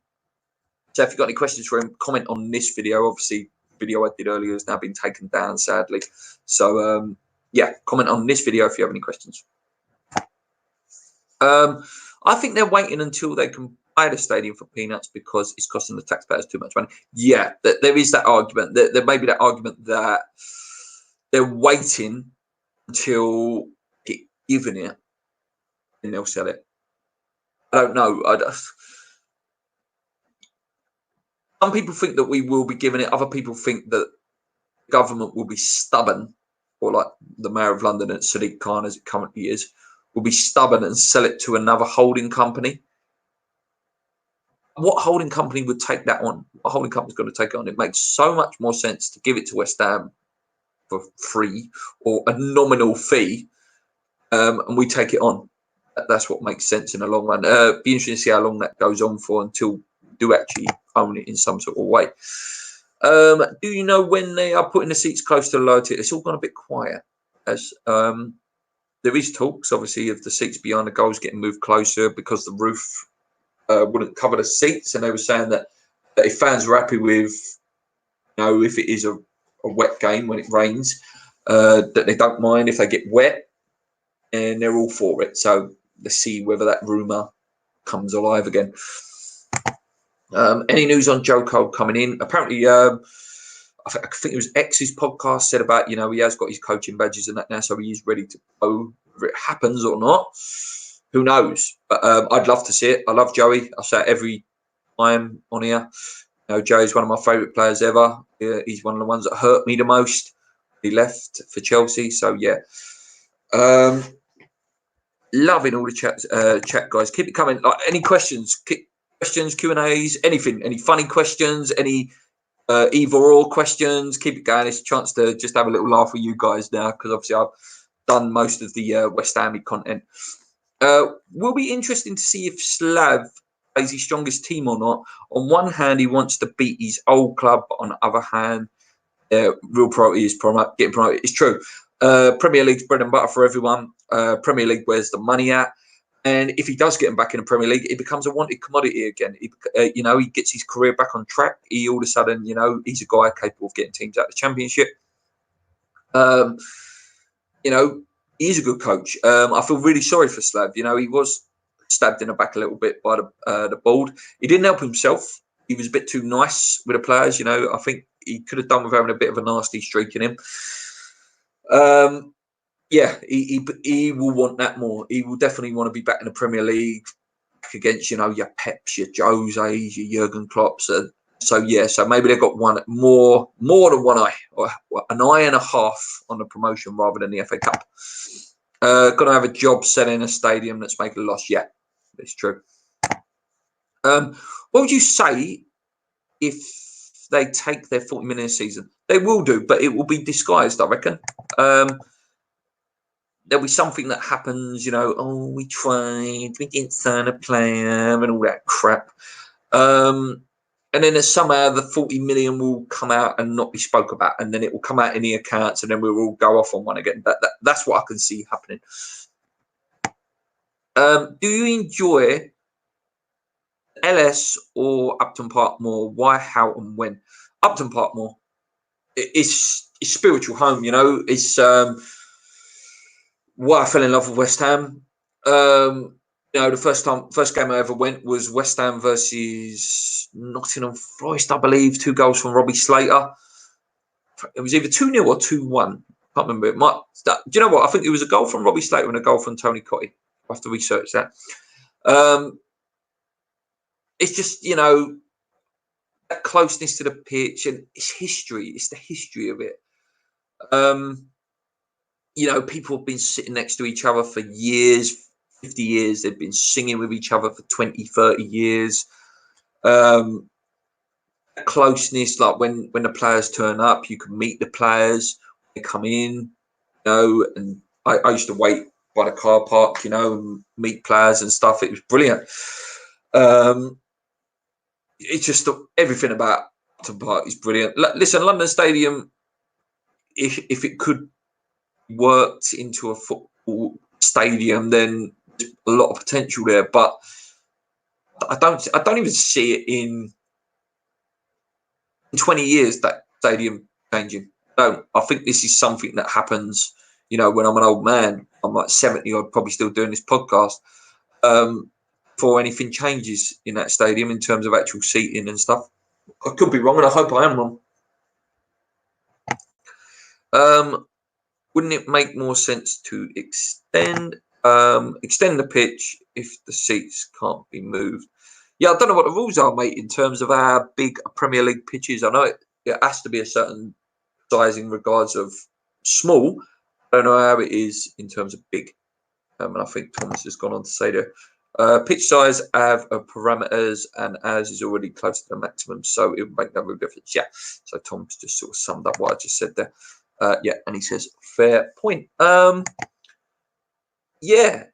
if you've got any questions for him, comment on this video. Obviously, the video I did earlier has now been taken down, sadly. So, comment on this video if you have any questions. I think they're waiting until they can buy the stadium for peanuts because it's costing the taxpayers too much money. Yeah, there is that argument. There may be that argument that they're waiting until given it then they'll sell it. I don't know. Some people think that we will be giving it. Other people think that the government will be stubborn, or like the Mayor of London and Sadiq Khan, as it currently is, will be stubborn and sell it to another holding company. What holding company would take that on? What holding company's going to take it on? It makes so much more sense to give it to West Ham for free or a nominal fee, and we take it on. That's what makes sense in the long run. Be interesting to see how long that goes on for until we do actually own it in some sort of way. Do you know when they are putting the seats close to the lower tier? It's all gone a bit quiet, as there is talks, obviously, of the seats behind the goals getting moved closer because the roof wouldn't cover the seats, and they were saying that if fans are happy with, if it is a wet game when it rains, that they don't mind if they get wet, and they're all for it. So let's see whether that rumour comes alive again. Any news on Joe Cole coming in? Apparently, I think it was X's podcast said about, he has got his coaching badges and that now, so he is ready to go. Whether it happens or not, who knows? But I'd love to see it. I love Joey. I say it every time on here. Joey's one of my favourite players ever. He's one of the ones that hurt me the most. He left for Chelsea, so yeah. Loving all the chat, guys. Keep it coming. Like, any questions? Questions, Q&As, anything, any funny questions, any either or questions, keep it going. It's a chance to just have a little laugh with you guys now, because obviously I've done most of the West Ham content. Will be interesting to see if Slav plays his strongest team or not. On one hand, he wants to beat his old club, but on the other hand, real priority is getting promoted. It's true. Premier League's bread and butter for everyone. Premier League, where's the money at? And if he does get him back in the Premier League, it becomes a wanted commodity again. He gets his career back on track. He all of a sudden, he's a guy capable of getting teams out of the Championship. He's a good coach. I feel really sorry for Slav. He was stabbed in the back a little bit by the board. He didn't help himself. He was a bit too nice with the players. I think he could have done with having a bit of a nasty streak in him. Yeah, he will want that more. He will definitely want to be back in the Premier League, back against, your Peps, your Jose's, your Jurgen Klopps. So maybe they've got more than one eye, or an eye and a half on the promotion rather than the FA Cup. Going to have a job selling a stadium that's making a loss. Yeah, it's true. What would you say if they take their 40 million a season? They will do, but it will be disguised, I reckon. There'll be something that happens, we tried, we didn't sign a player and all that crap. And then somehow the 40 million will come out and not be spoke about. And then it will come out in the accounts and then we'll all go off on one again. That's what I can see happening. Do you enjoy LS or Upton Park more? Why, how and when? Upton Park more. It's spiritual home, It's... why I fell in love with West Ham. The first game I ever went was West Ham versus Nottingham Forest, I believe. 2 goals from Robbie Slater. It was either 2-0 or 2-1. Can't remember. Do you know what? I think it was a goal from Robbie Slater and a goal from Tony Cottee. I have to research that. It's just, that closeness to the pitch, and it's history. It's the history of it. People have been sitting next to each other for years, 50 years. They've been singing with each other for 20, 30 years. Closeness, like when the players turn up, you can meet the players. They come in, and I used to wait by the car park, and meet players and stuff. It was brilliant. It's just everything about Upton Park is brilliant. Listen, London Stadium, if it could worked into a football stadium, then there's a lot of potential there. But I don't even see it in 20 years, that stadium changing. No, I think this is something that happens, when I'm an old man. I'm like 70, I'm probably still doing this podcast. Before anything changes in that stadium in terms of actual seating and stuff. I could be wrong, and I hope I am wrong. Wouldn't it make more sense to extend Extend the pitch if the seats can't be moved. Yeah, I don't know what the rules are, mate, in terms of our big Premier League pitches. I know it has to be a certain size in regards of small. I don't know how it is in terms of big. And I think Thomas has gone on to say there. Pitch size have parameters, and ours is already close to the maximum, so it would make no real difference. Yeah, so Tom's just sort of summed up what I just said there. Yeah, and he says, fair point. Yeah.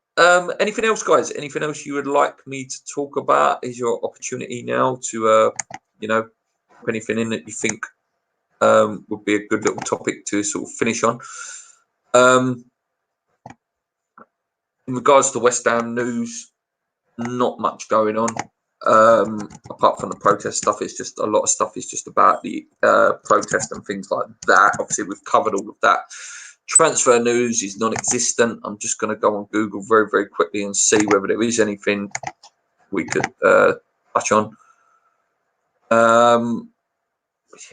Anything else, guys? Anything else you would like me to talk about? Is your opportunity now to, you know, put anything in that you think would be a good little topic to sort of finish on. In regards to West Ham news, not much going on. Apart from the protest stuff, it's just a lot of stuff is just about the protest and things like that. Obviously, we've covered all of that. Transfer news is non-existent. I'm just going to go on Google very, very quickly and see whether there is anything we could touch on.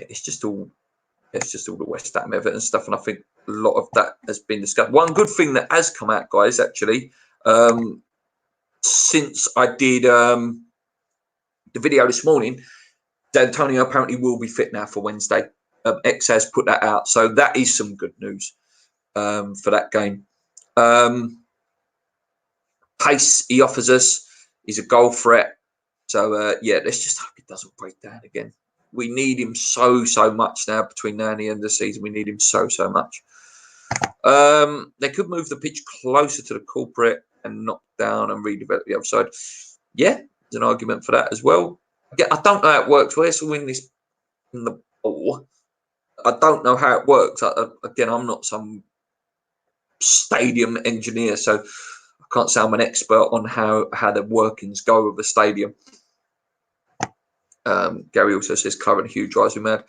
It's just all the West Ham Everton stuff, and I think a lot of that has been discussed. One good thing that has come out, guys, actually, since I did the video this morning, Antonio apparently will be fit now for Wednesday. X has put that out, so that is some good news for that game. Pace he offers us is a goal threat, so yeah, let's just hope it doesn't break down again. We need him so much now. Between now and the end of the season, we need him so much. They could move the pitch closer to the culprit and knock down and redevelop the other side. Yeah, there's an argument for that as well. I don't know how it works. Where's the win this in the ball? I don't know how it works. Again, I'm not some stadium engineer, so I can't say I'm an expert on how the workings go of the stadium. Gary also says Curran Hugh drives me mad.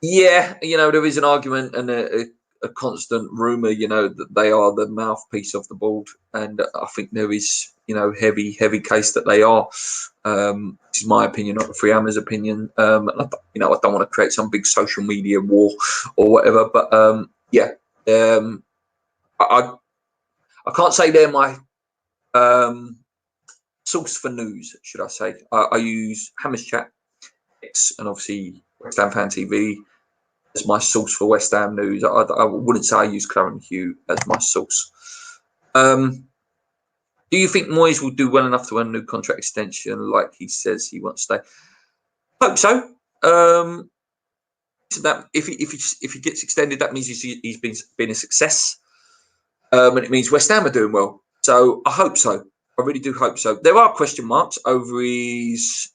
Yeah, you know, there is an argument and a constant rumour, you know, that they are the mouthpiece of the board, and I think there is, you know, heavy case that they are. This is my opinion, not the Free Hammers' opinion. And I don't want to create some big social media war or whatever, but yeah, I can't say they're my source for news, should I say. I use Hammers Chat, X, and obviously West Ham Fan TV as my source for West Ham news. I wouldn't say I use Curran Hugh as my source. Do you think Moyes will do well enough to earn a new contract extension like he says he wants to stay? Hope so. So that if he gets extended, that means he's been a success, and it means West Ham are doing well. So I hope so. I really do hope so. There are question marks over his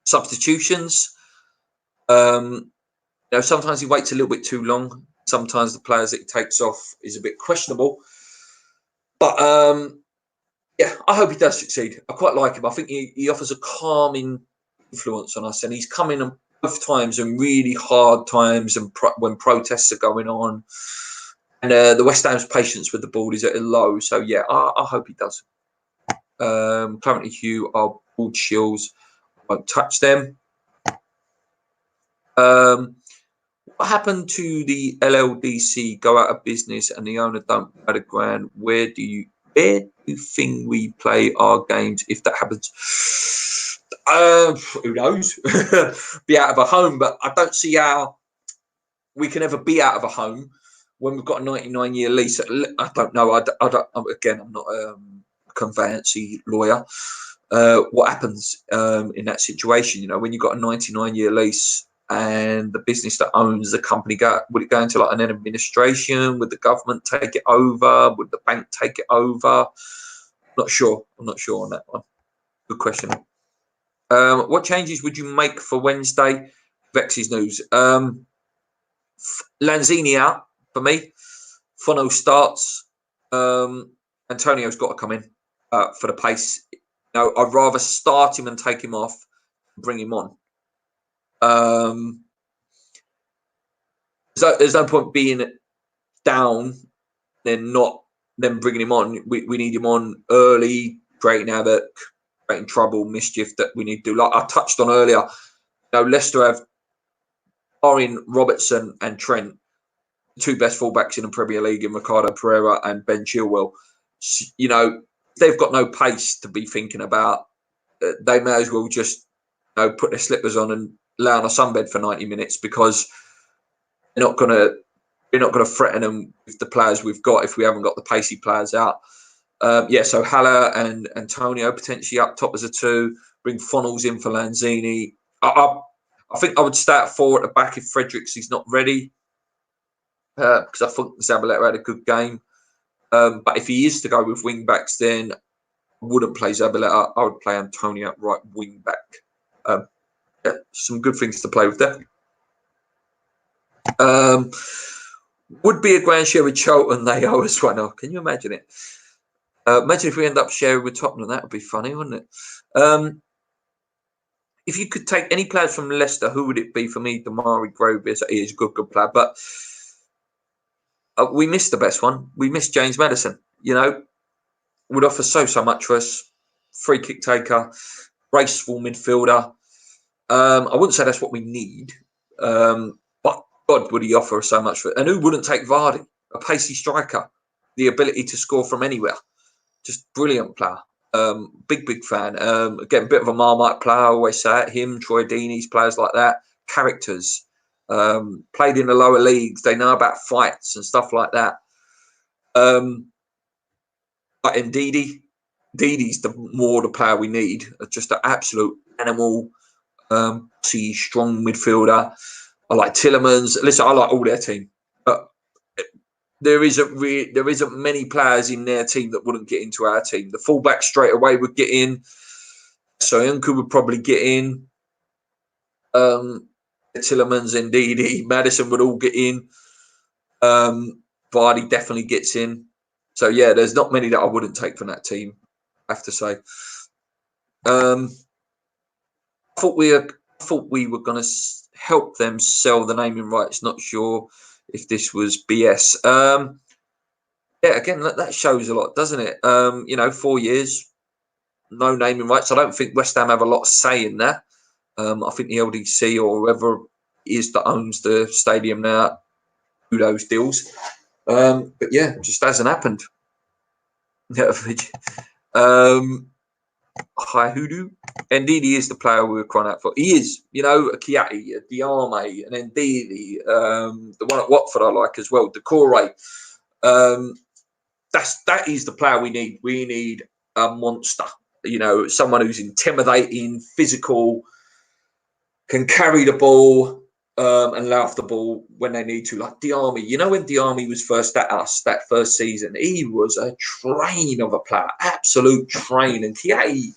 substitutions. You know, sometimes he waits a little bit too long. Sometimes the players that he takes off is a bit questionable. But yeah, I hope he does succeed. I quite like him. I think he offers a calming influence on us, and he's come in both times in really hard times and when protests are going on. And the West Ham's patience with the ball is at a low. So yeah, I hope he does. Currently, Hugh are bald shills. Won't touch them. What happened to the LLDC go out of business and the owner don't pay the grand? Where do you think we play our games if that happens? Who knows? Be out of a home, but I don't see how we can ever be out of a home when we've got a 99-year lease. I don't know. Again, I'm not a conveyancing lawyer. What happens in that situation? You know, when you've got a 99-year lease and the business that owns the company would it go into like an administration? Would the government take it over? Would the bank take it over? Not sure. I'm not sure on that one. Good question. What changes would you make for Wednesday? Vex's news. Lanzini out for me. Fono starts. Antonio's got to come in for the pace. No, I'd rather start him and take him off, and bring him on. So there's no point being down, then bringing him on. We need him on early, creating havoc, creating trouble, mischief that we need to do. Like I touched on earlier, you know, Leicester have barring Robertson and Trent, two best fullbacks in the Premier League in Ricardo Pereira and Ben Chilwell. You know, they've got no pace to be thinking about. They may as well just, you know, put their slippers on and lay on a sunbed for 90 minutes, because they're not gonna threaten them with the players we've got if we haven't got the pacey players out. So Haller and Antonio potentially up top as a two. Bring Funnels in for Lanzini. I think I would start 4 at the back if Fredericks is not ready, because I think Zabaleta had a good game. But if he is to go with wing backs, then I wouldn't play Zabaleta. I would play Antonio at right wing back. Some good things to play with there. Would be a grand share with Charlton. They owe us one. Oh, can you imagine it? Imagine if we end up sharing with Tottenham. That would be funny, wouldn't it? If you could take any players from Leicester, who would it be? For me, Damari Groves. He is a good player, but we missed the best one. We missed James Maddison. You know, would offer so much for us. Free kick taker, graceful midfielder. I wouldn't say that's what we need, but God, would he offer so much for it? And who wouldn't take Vardy, a pacey striker, the ability to score from anywhere? Just brilliant player. Big fan. Again, a bit of a Marmite player. I always say it. Him, Troy Deeney's, players like that. Characters. Played in the lower leagues. They know about fights and stuff like that. But Ndidi's more the player we need. Just an absolute animal. Strong midfielder. I like Tielemans. Listen, I like all their team, but there isn't many players in their team that wouldn't get into our team. The fullback straight away would get in. Soyuncu would probably get in. Tielemans, Ndidi, Maddison would all get in. Vardy definitely gets in. So yeah, there's not many that I wouldn't take from that team, I have to say. I thought we were going to help them sell the naming rights. Not sure if this was BS. Again, that shows a lot, doesn't it? 4 years, no naming rights. I don't think West Ham have a lot of say in that. I think the LDC or whoever it is that owns the stadium now do those deals. But yeah, just hasn't happened. Hi, Hoodoo. Ndidi is the player we were crying out for. He is, a Kiati, a Diame, and Ndidi. The one at Watford I like as well, Decore. That is the player we need. We need a monster. Someone who's intimidating, physical, can carry the ball and lay off the ball when they need to, like Diame. When Diame was first at us that first season, he was a train of a player, absolute train. And Kiai,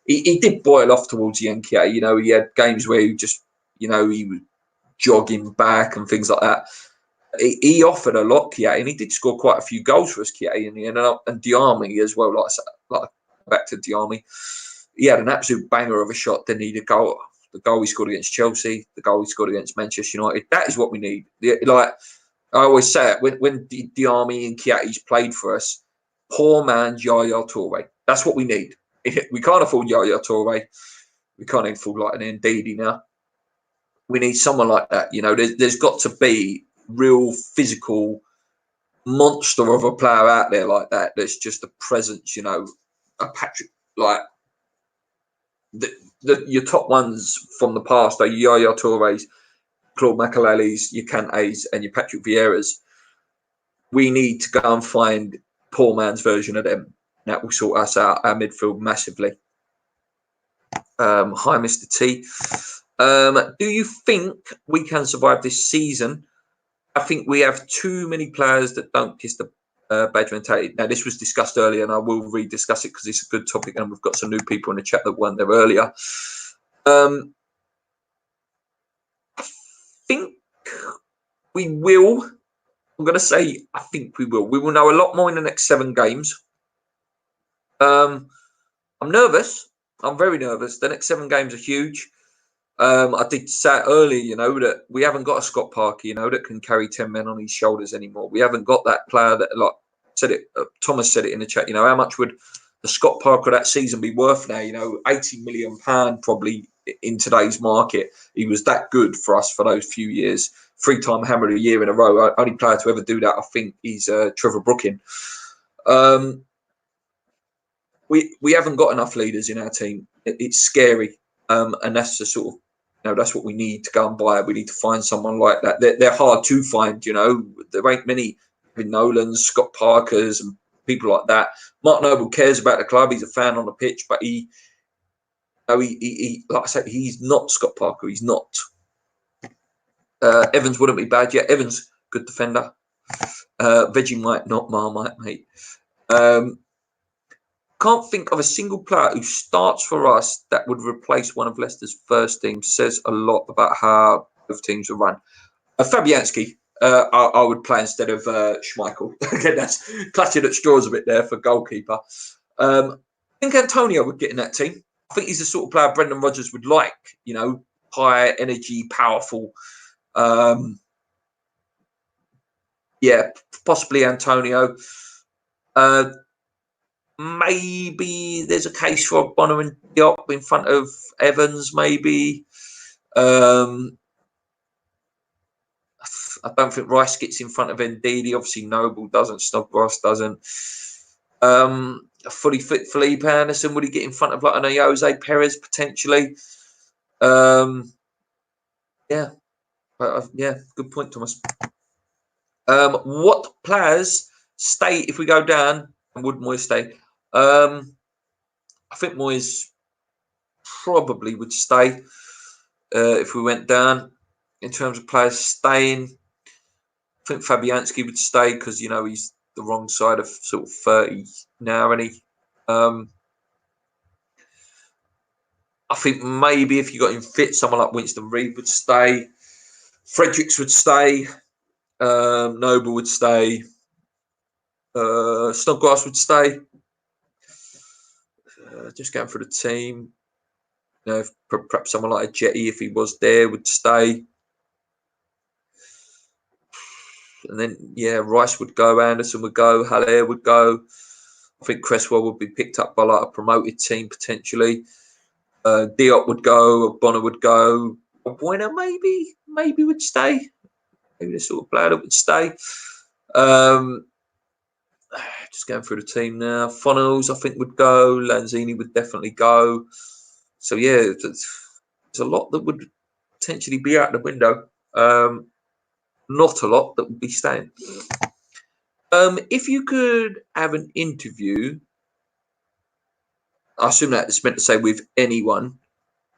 he did boil off towards the end. Kiai, he had games where he just, he was jogging back and things like that. He offered a lot, Kiai, and he did score quite a few goals for us, Kiai, in the end, and Diame as well. Like back to Diame, he had an absolute banger of a shot. Didn't need a goal. The goal he scored against Chelsea, the goal he scored against Manchester United. That is what we need. Like I always say it, when Diame and Kiati's played for us, poor man's Yaya Toure. That's what we need. We can't afford Yaya Toure. We can't afford like an Ndidi now. We need someone like that. There's got to be real physical monster of a player out there like that. There's just a presence, a Patrick, like your top ones from the past are Yaya Toure's, Claude Makelele's, your Kante's, and your Patrick Vieira's. We need to go and find poor man's version of them. That will sort us out, our midfield, massively. Hi, Mr. T. Do you think we can survive this season? I think we have too many players that don't kiss the badger mentality. Now, this was discussed earlier, and I will rediscuss it because it's a good topic, and we've got some new people in the chat that weren't there earlier. I think we will. I'm going to say I think we will. We will know a lot more in the next 7 games. I'm nervous. I'm very nervous. The next 7 games are huge. I did say earlier, that we haven't got a Scott Parker, that can carry 10 men on his shoulders anymore. We haven't got that player that, like said it. Thomas said it in the chat. How much would the Scott Parker that season be worth now? £80 million probably in today's market. He was that good for us for those few years. 3-time Hammer of the Year in a row. Only player to ever do that, I think, is Trevor Brooking. We haven't got enough leaders in our team. It's scary, and that's the sort of, that's what we need to go and buy. We need to find someone like that. They're hard to find. There ain't many Nolans, Scott Parkers, and people like that. Mark Noble cares about the club. He's a fan on the pitch, but he like I said, he's not Scott Parker. He's not. Evans wouldn't be bad yet. Evans, good defender. Vegemite, not Marmite, mate. Can't think of a single player who starts for us that would replace one of Leicester's first team. Says a lot about how both teams are run. Fabianski, I would play instead of Schmeichel. Again, that's clutching at straws a bit there for goalkeeper. I think Antonio would get in that team. I think he's the sort of player Brendan Rodgers would like. High energy, powerful. Yeah, possibly Antonio. Maybe there's a case for Bonner and Diop in front of Evans, maybe. I don't think Rice gets in front of Ndidi. Obviously, Noble doesn't. Snodgrass doesn't. A fully fit Felipe Anderson, would he get in front of like an Jose Perez potentially? Yeah. Yeah, good point, Thomas. What players stay if we go down, and would Moyes stay? I think Moyes probably would stay if we went down. In terms of players staying, I think Fabianski would stay because he's the wrong side of sort of 30 now, and he. I think maybe if you got him fit, someone like Winston Reid would stay. Fredericks would stay. Noble would stay. Snodgrass would stay. Just going through the team. Perhaps someone like a Jetty, if he was there, would stay. And then, Rice would go, Anderson would go, Haller would go. I think Cresswell would be picked up by like a promoted team potentially. Diop would go, Bonner would go. Bueno maybe would stay. Maybe the sort of player that would stay. Just going through the team now. Funnels, I think, would go. Lanzini would definitely go. So, there's a lot that would potentially be out the window. Not a lot that would be staying. If you could have an interview, I assume that it's meant to say with anyone.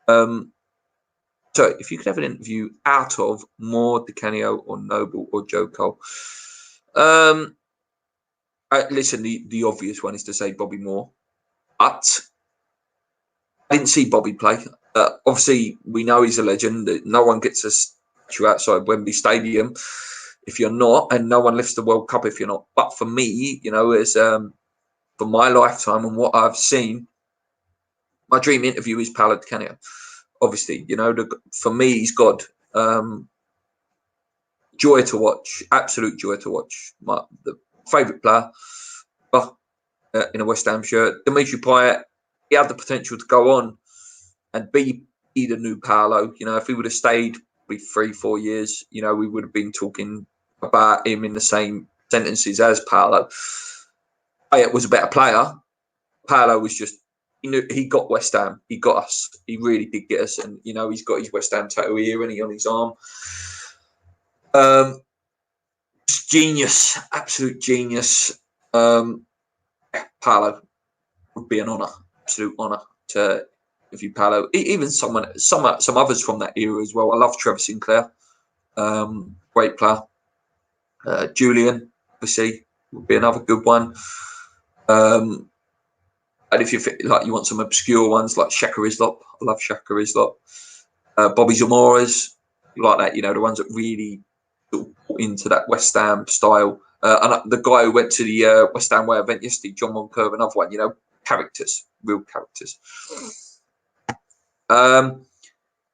So, if you could have an interview out of Moore, Di Canio, or Noble, or Joe Cole. Listen, the obvious one is to say Bobby Moore, but I didn't see Bobby play. Obviously, we know he's a legend. No one gets a statue outside Wembley Stadium if you're not, and no one lifts the World Cup if you're not. But for me, it's for my lifetime and what I've seen, my dream interview is Paolo Di Canio. Obviously, for me, he's God. Joy to watch, absolute joy to watch. The favourite player in a West Ham shirt. Dimitri Payet, he had the potential to go on and be the new Paolo. If he would have stayed probably 3-4 years, we would have been talking about him in the same sentences as Paolo. Payet was a better player. Paolo was just, he got West Ham. He got us. He really did get us. And, he's got his West Ham tattoo here and he on his arm. Genius, absolute genius. Paolo would be an honour, absolute honour to interview Paolo. Even some others from that era as well. I love Trevor Sinclair, great player. Julian, obviously, would be another good one. And if you want some obscure ones like Shaka Islop, I love Shaka Islop. Bobby Zamora's, like that, the ones that really sort of put into that West Ham style. And the guy who went to the West Ham Way event yesterday, John Moncurve, another one, characters, real characters.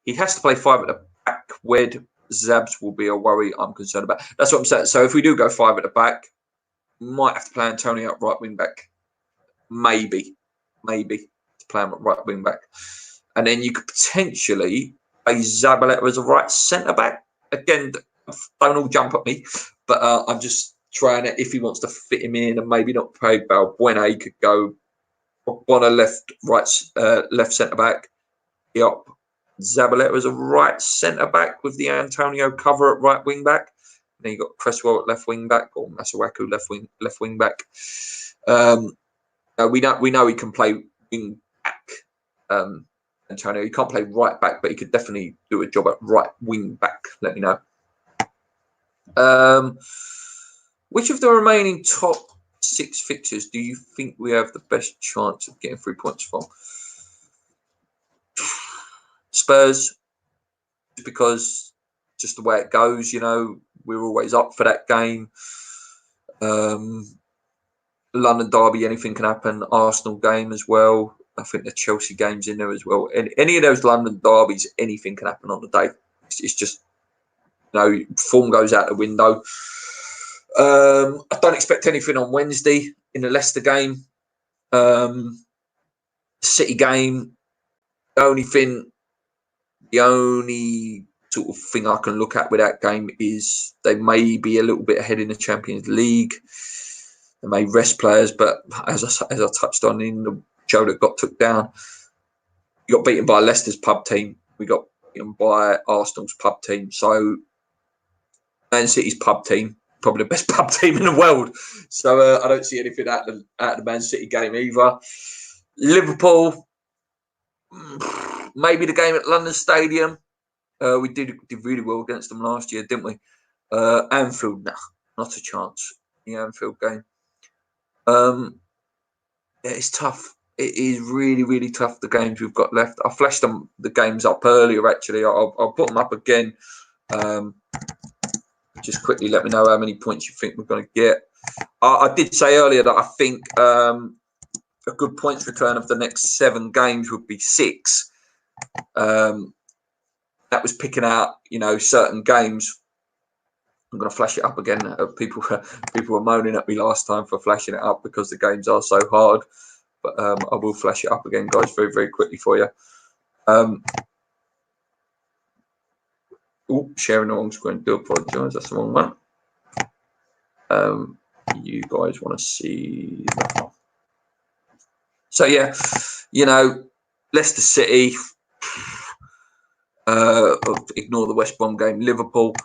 He has to play 5 at the back. Wed Zabs will be a worry I'm concerned about. That's what I'm saying. So if we do go 5 at the back, might have to play Antonio at right wing back. Maybe to play him at right wing back. And then you could potentially play Zabaleta as a right centre back. Again, don't all jump at me, but I'm just trying to, if he wants to fit him in and maybe not play Balbuena, he could go on a left centre back. Yep. Zabaleta as a right centre back with the Antonio cover at right wing back. And then you got Cresswell at left wing back, or Masuaku left wing back. We know he can play wing back. Antonio, he can't play right back, but he could definitely do a job at right wing back. Let me know. Which of the remaining top 6 fixtures do you think we have the best chance of getting 3 points from? Spurs, because just the way it goes, we're always up for that game. London derby, anything can happen. Arsenal game as well. I think the Chelsea game's in there as well. And any of those London derbies, anything can happen on the day. It's just, form goes out the window. I don't expect anything on Wednesday in the Leicester game. City game, the only sort of thing I can look at with that game is they may be a little bit ahead in the Champions League. They may rest players, but as I touched on in the show that got took down, we got beaten by Leicester's pub team. We got beaten by Arsenal's pub team. So Man City's pub team, probably the best pub team in the world. So I don't see anything out of the Man City game either. Liverpool, maybe the game at London Stadium. We did really well against them last year, didn't we? Anfield, nah, not a chance. The Anfield game. It's tough. It is really, really tough, the games we've got left. I flashed the games up earlier, actually. I'll put them up again. Just quickly let me know how many points you think we're going to get. I did say earlier that I think a good points return of the next 7 games would be 6. That was picking out, certain games. I'm going to flash it up again. People were moaning at me last time for flashing it up because the games are so hard. But I will flash it up again, guys, very, very quickly for you. Sharing the wrong screen. Do apologise. That's the wrong one. You guys want to see that one. So, yeah, Leicester City. Ignore the West Brom game. Liverpool.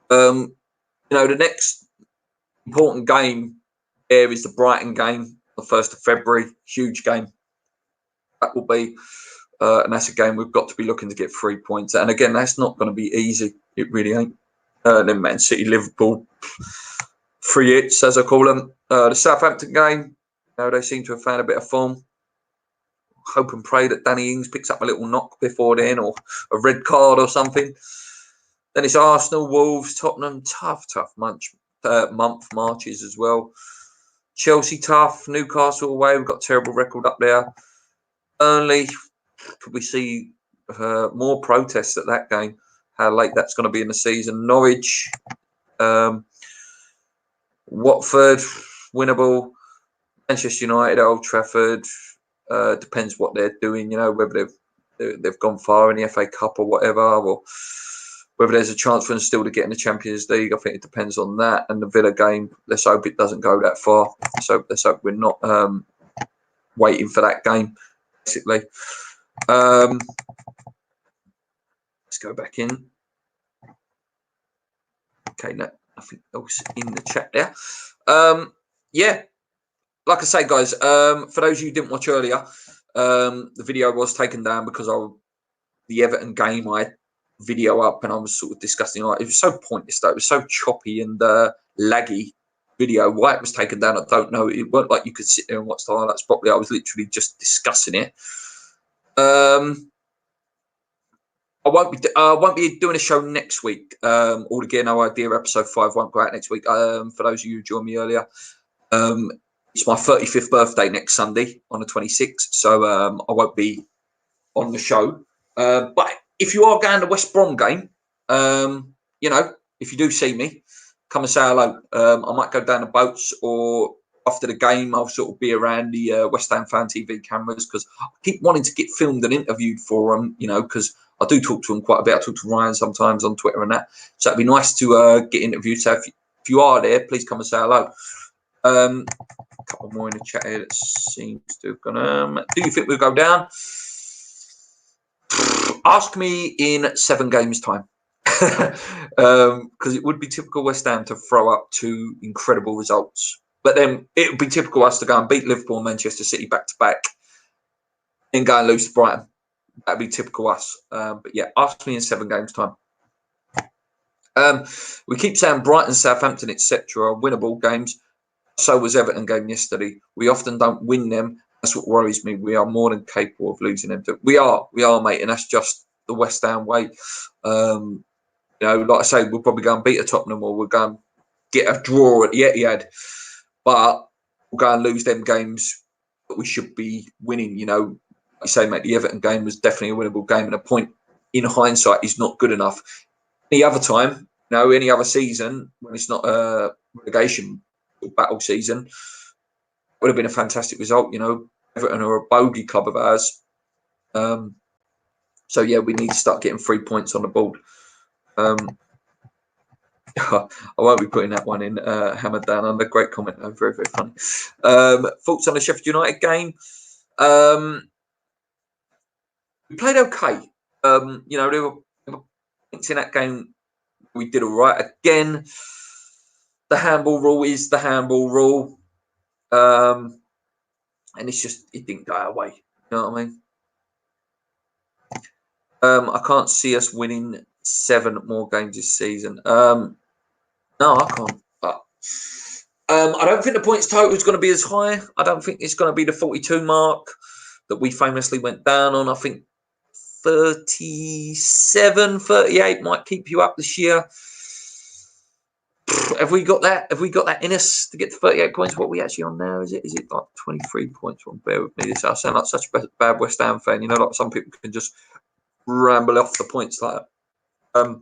The next important game there is the Brighton game, the 1st of February. Huge game. That will be. And that's a game we've got to be looking to get 3 points. And again, that's not going to be easy. It really ain't. Then Man City, Liverpool, 3 hits, as I call them. The Southampton game, they seem to have found a bit of form. Hope and pray that Danny Ings picks up a little knock before then, or a red card or something. Then it's Arsenal, Wolves, Tottenham. Tough month marches as well. Chelsea, tough. Newcastle away. We've got a terrible record up there. Burnley. Could we see more protests at that game? How late that's going to be in the season. Norwich, Watford, winnable. Manchester United, Old Trafford. Depends what they're doing. Whether they've gone far in the FA Cup or whatever, or whether there's a chance for them still to get in the Champions League. I think it depends on that. And the Villa game. Let's hope it doesn't go that far. So let's hope we're not waiting for that game. Basically. Let's go back in. Okay, no, nothing else in the chat there. Yeah, like I say, guys, for those of you who didn't watch earlier, the video was taken down because the Everton game, I video up and I was sort of discussing. It was so pointless, though. It was so choppy and laggy video. Why it was taken down, I don't know. It weren't like you could sit there and watch the highlights properly. I was literally just discussing it. I won't be doing a show next week. All again, no idea. Episode 5 won't go out next week. For those of you who joined me earlier, it's my 35th birthday next Sunday on the 26th, so I won't be on the show. But if you are going to West Brom game, if you do see me, come and say hello. I might go down the boats, or after the game, I'll sort of be around the West Ham Fan TV cameras, because I keep wanting to get filmed and interviewed for them, because I do talk to them quite a bit. I talk to Ryan sometimes on Twitter and that. So it'd be nice to get interviewed. So if you are there, please come and say hello. A couple more in the chat here that seems to have gone. Do you think we'll go down? Ask me in 7 games' time. Because it would be typical West Ham to throw up 2 incredible results. But then it would be typical us to go and beat Liverpool and Manchester City back to back and go and lose to Brighton. That'd be typical us. But yeah, ask me in 7 games' time. We keep saying Brighton, Southampton, etc. are winnable games. So was Everton game yesterday. We often don't win them. That's what worries me. We are more than capable of losing them. We are, mate, and that's just the West Ham way. Like I say, we'll probably go and beat a Tottenham, or we'll go and get a draw at the Etihad. But we'll go and lose them games that we should be winning. Like you say, mate, the Everton game was definitely a winnable game, and a point in hindsight is not good enough. Any other time, any other season, when it's not a relegation battle season, would have been a fantastic result. Everton are a bogey club of ours. So yeah, we need to start getting 3 points on the board. I won't be putting that one in. Hammered down on the great comment. Though. Very, very funny. Thoughts on the Sheffield United game? We played okay. There were points in that game we did all right. Again, the handball rule is the handball rule. And it's just, it didn't go our way. You know what I mean? I can't see us winning 7 more games this season. No, I can't. But I don't think the points total is going to be as high. I don't think it's going to be the 42 mark that we famously went down on. I think 37, 38 might keep you up this year. Have we got that? Have we got that in us to get to 38 points? What are we actually on now? Is it like 23 points? Well, bear with me. I sound like such a bad West Ham fan. Like some people can just ramble off the points like that.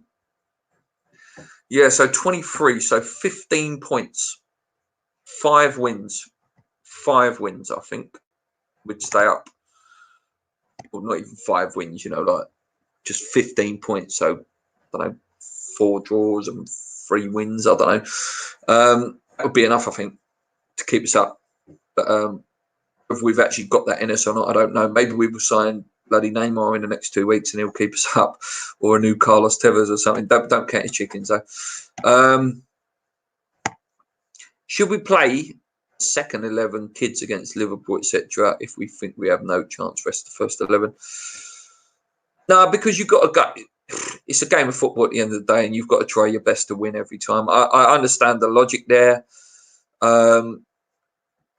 Yeah, so 23, so 15 points, 5 wins, I think, would stay up. Well, not even 5 wins, like just 15 points. So, I don't know, 4 draws and 3 wins, I don't know. That would be enough, I think, to keep us up. But if we've actually got that in us or not, I don't know. Maybe we will sign bloody Neymar in the next 2 weeks and he'll keep us up, or a new Carlos Tevez or something. Don't count his chickens though. Should we play second 11 kids against Liverpool, etc., if we think we have no chance rest the first 11? No, because you've got to go. It's a game of football at the end of the day, and you've got to try your best to win every time. I understand the logic there.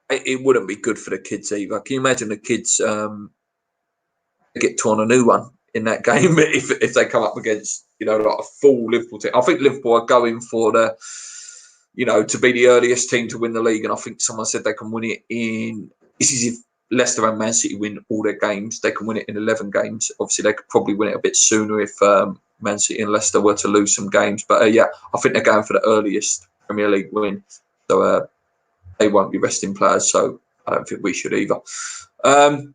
It wouldn't be good for the kids either. Can you imagine the kids get torn a new one in that game if they come up against like a full Liverpool team? I think Liverpool are going for the to be the earliest team to win the league, and I think someone said they can win it in. This is if Leicester and Man City win all their games, they can win it in 11 games. Obviously, they could probably win it a bit sooner if Man City and Leicester were to lose some games. But yeah, I think they're going for the earliest Premier League win, so they won't be resting players. So I don't think we should either. I'm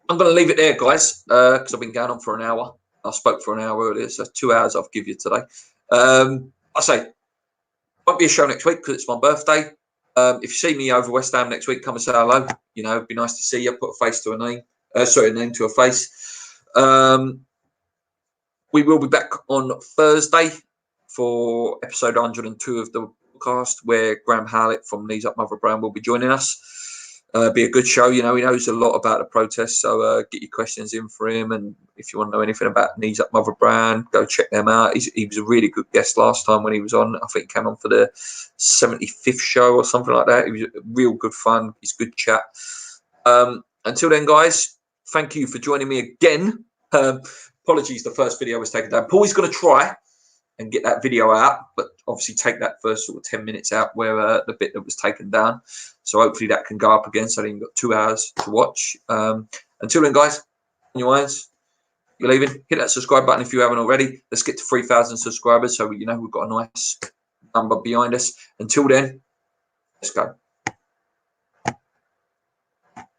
going to leave it there, guys, because I've been going on for an hour. I spoke for an hour earlier, so 2 hours I'll give you today. I say, won't be a show next week because it's my birthday. If you see me over West Ham next week, come and say hello. It'd be nice to see you. Put a face to a name. A name to a face. We will be back on Thursday for episode 102 of the podcast, where Graham Howlett from Knees Up Mother Brown will be joining us. Be a good show. He knows a lot about the protests, so get your questions in for him. And if you want to know anything about Knees Up Mother Brown, go check them out. He was a really good guest last time when he was on. I think he came on for the 75th show or something like that. It was real good fun. He's good chat. Until then, guys, thank you for joining me again. Apologies, the first video was taken down. Paul's going to try and get that video out, but obviously take that first sort of 10 minutes out where the bit that was taken down. So hopefully that can go up again, so then you've got 2 hours to watch. Until then, guys, on your eyes, you're leaving, hit that subscribe button if you haven't already. Let's get to 3,000 subscribers so we've got a nice number behind us. Until then, let's go.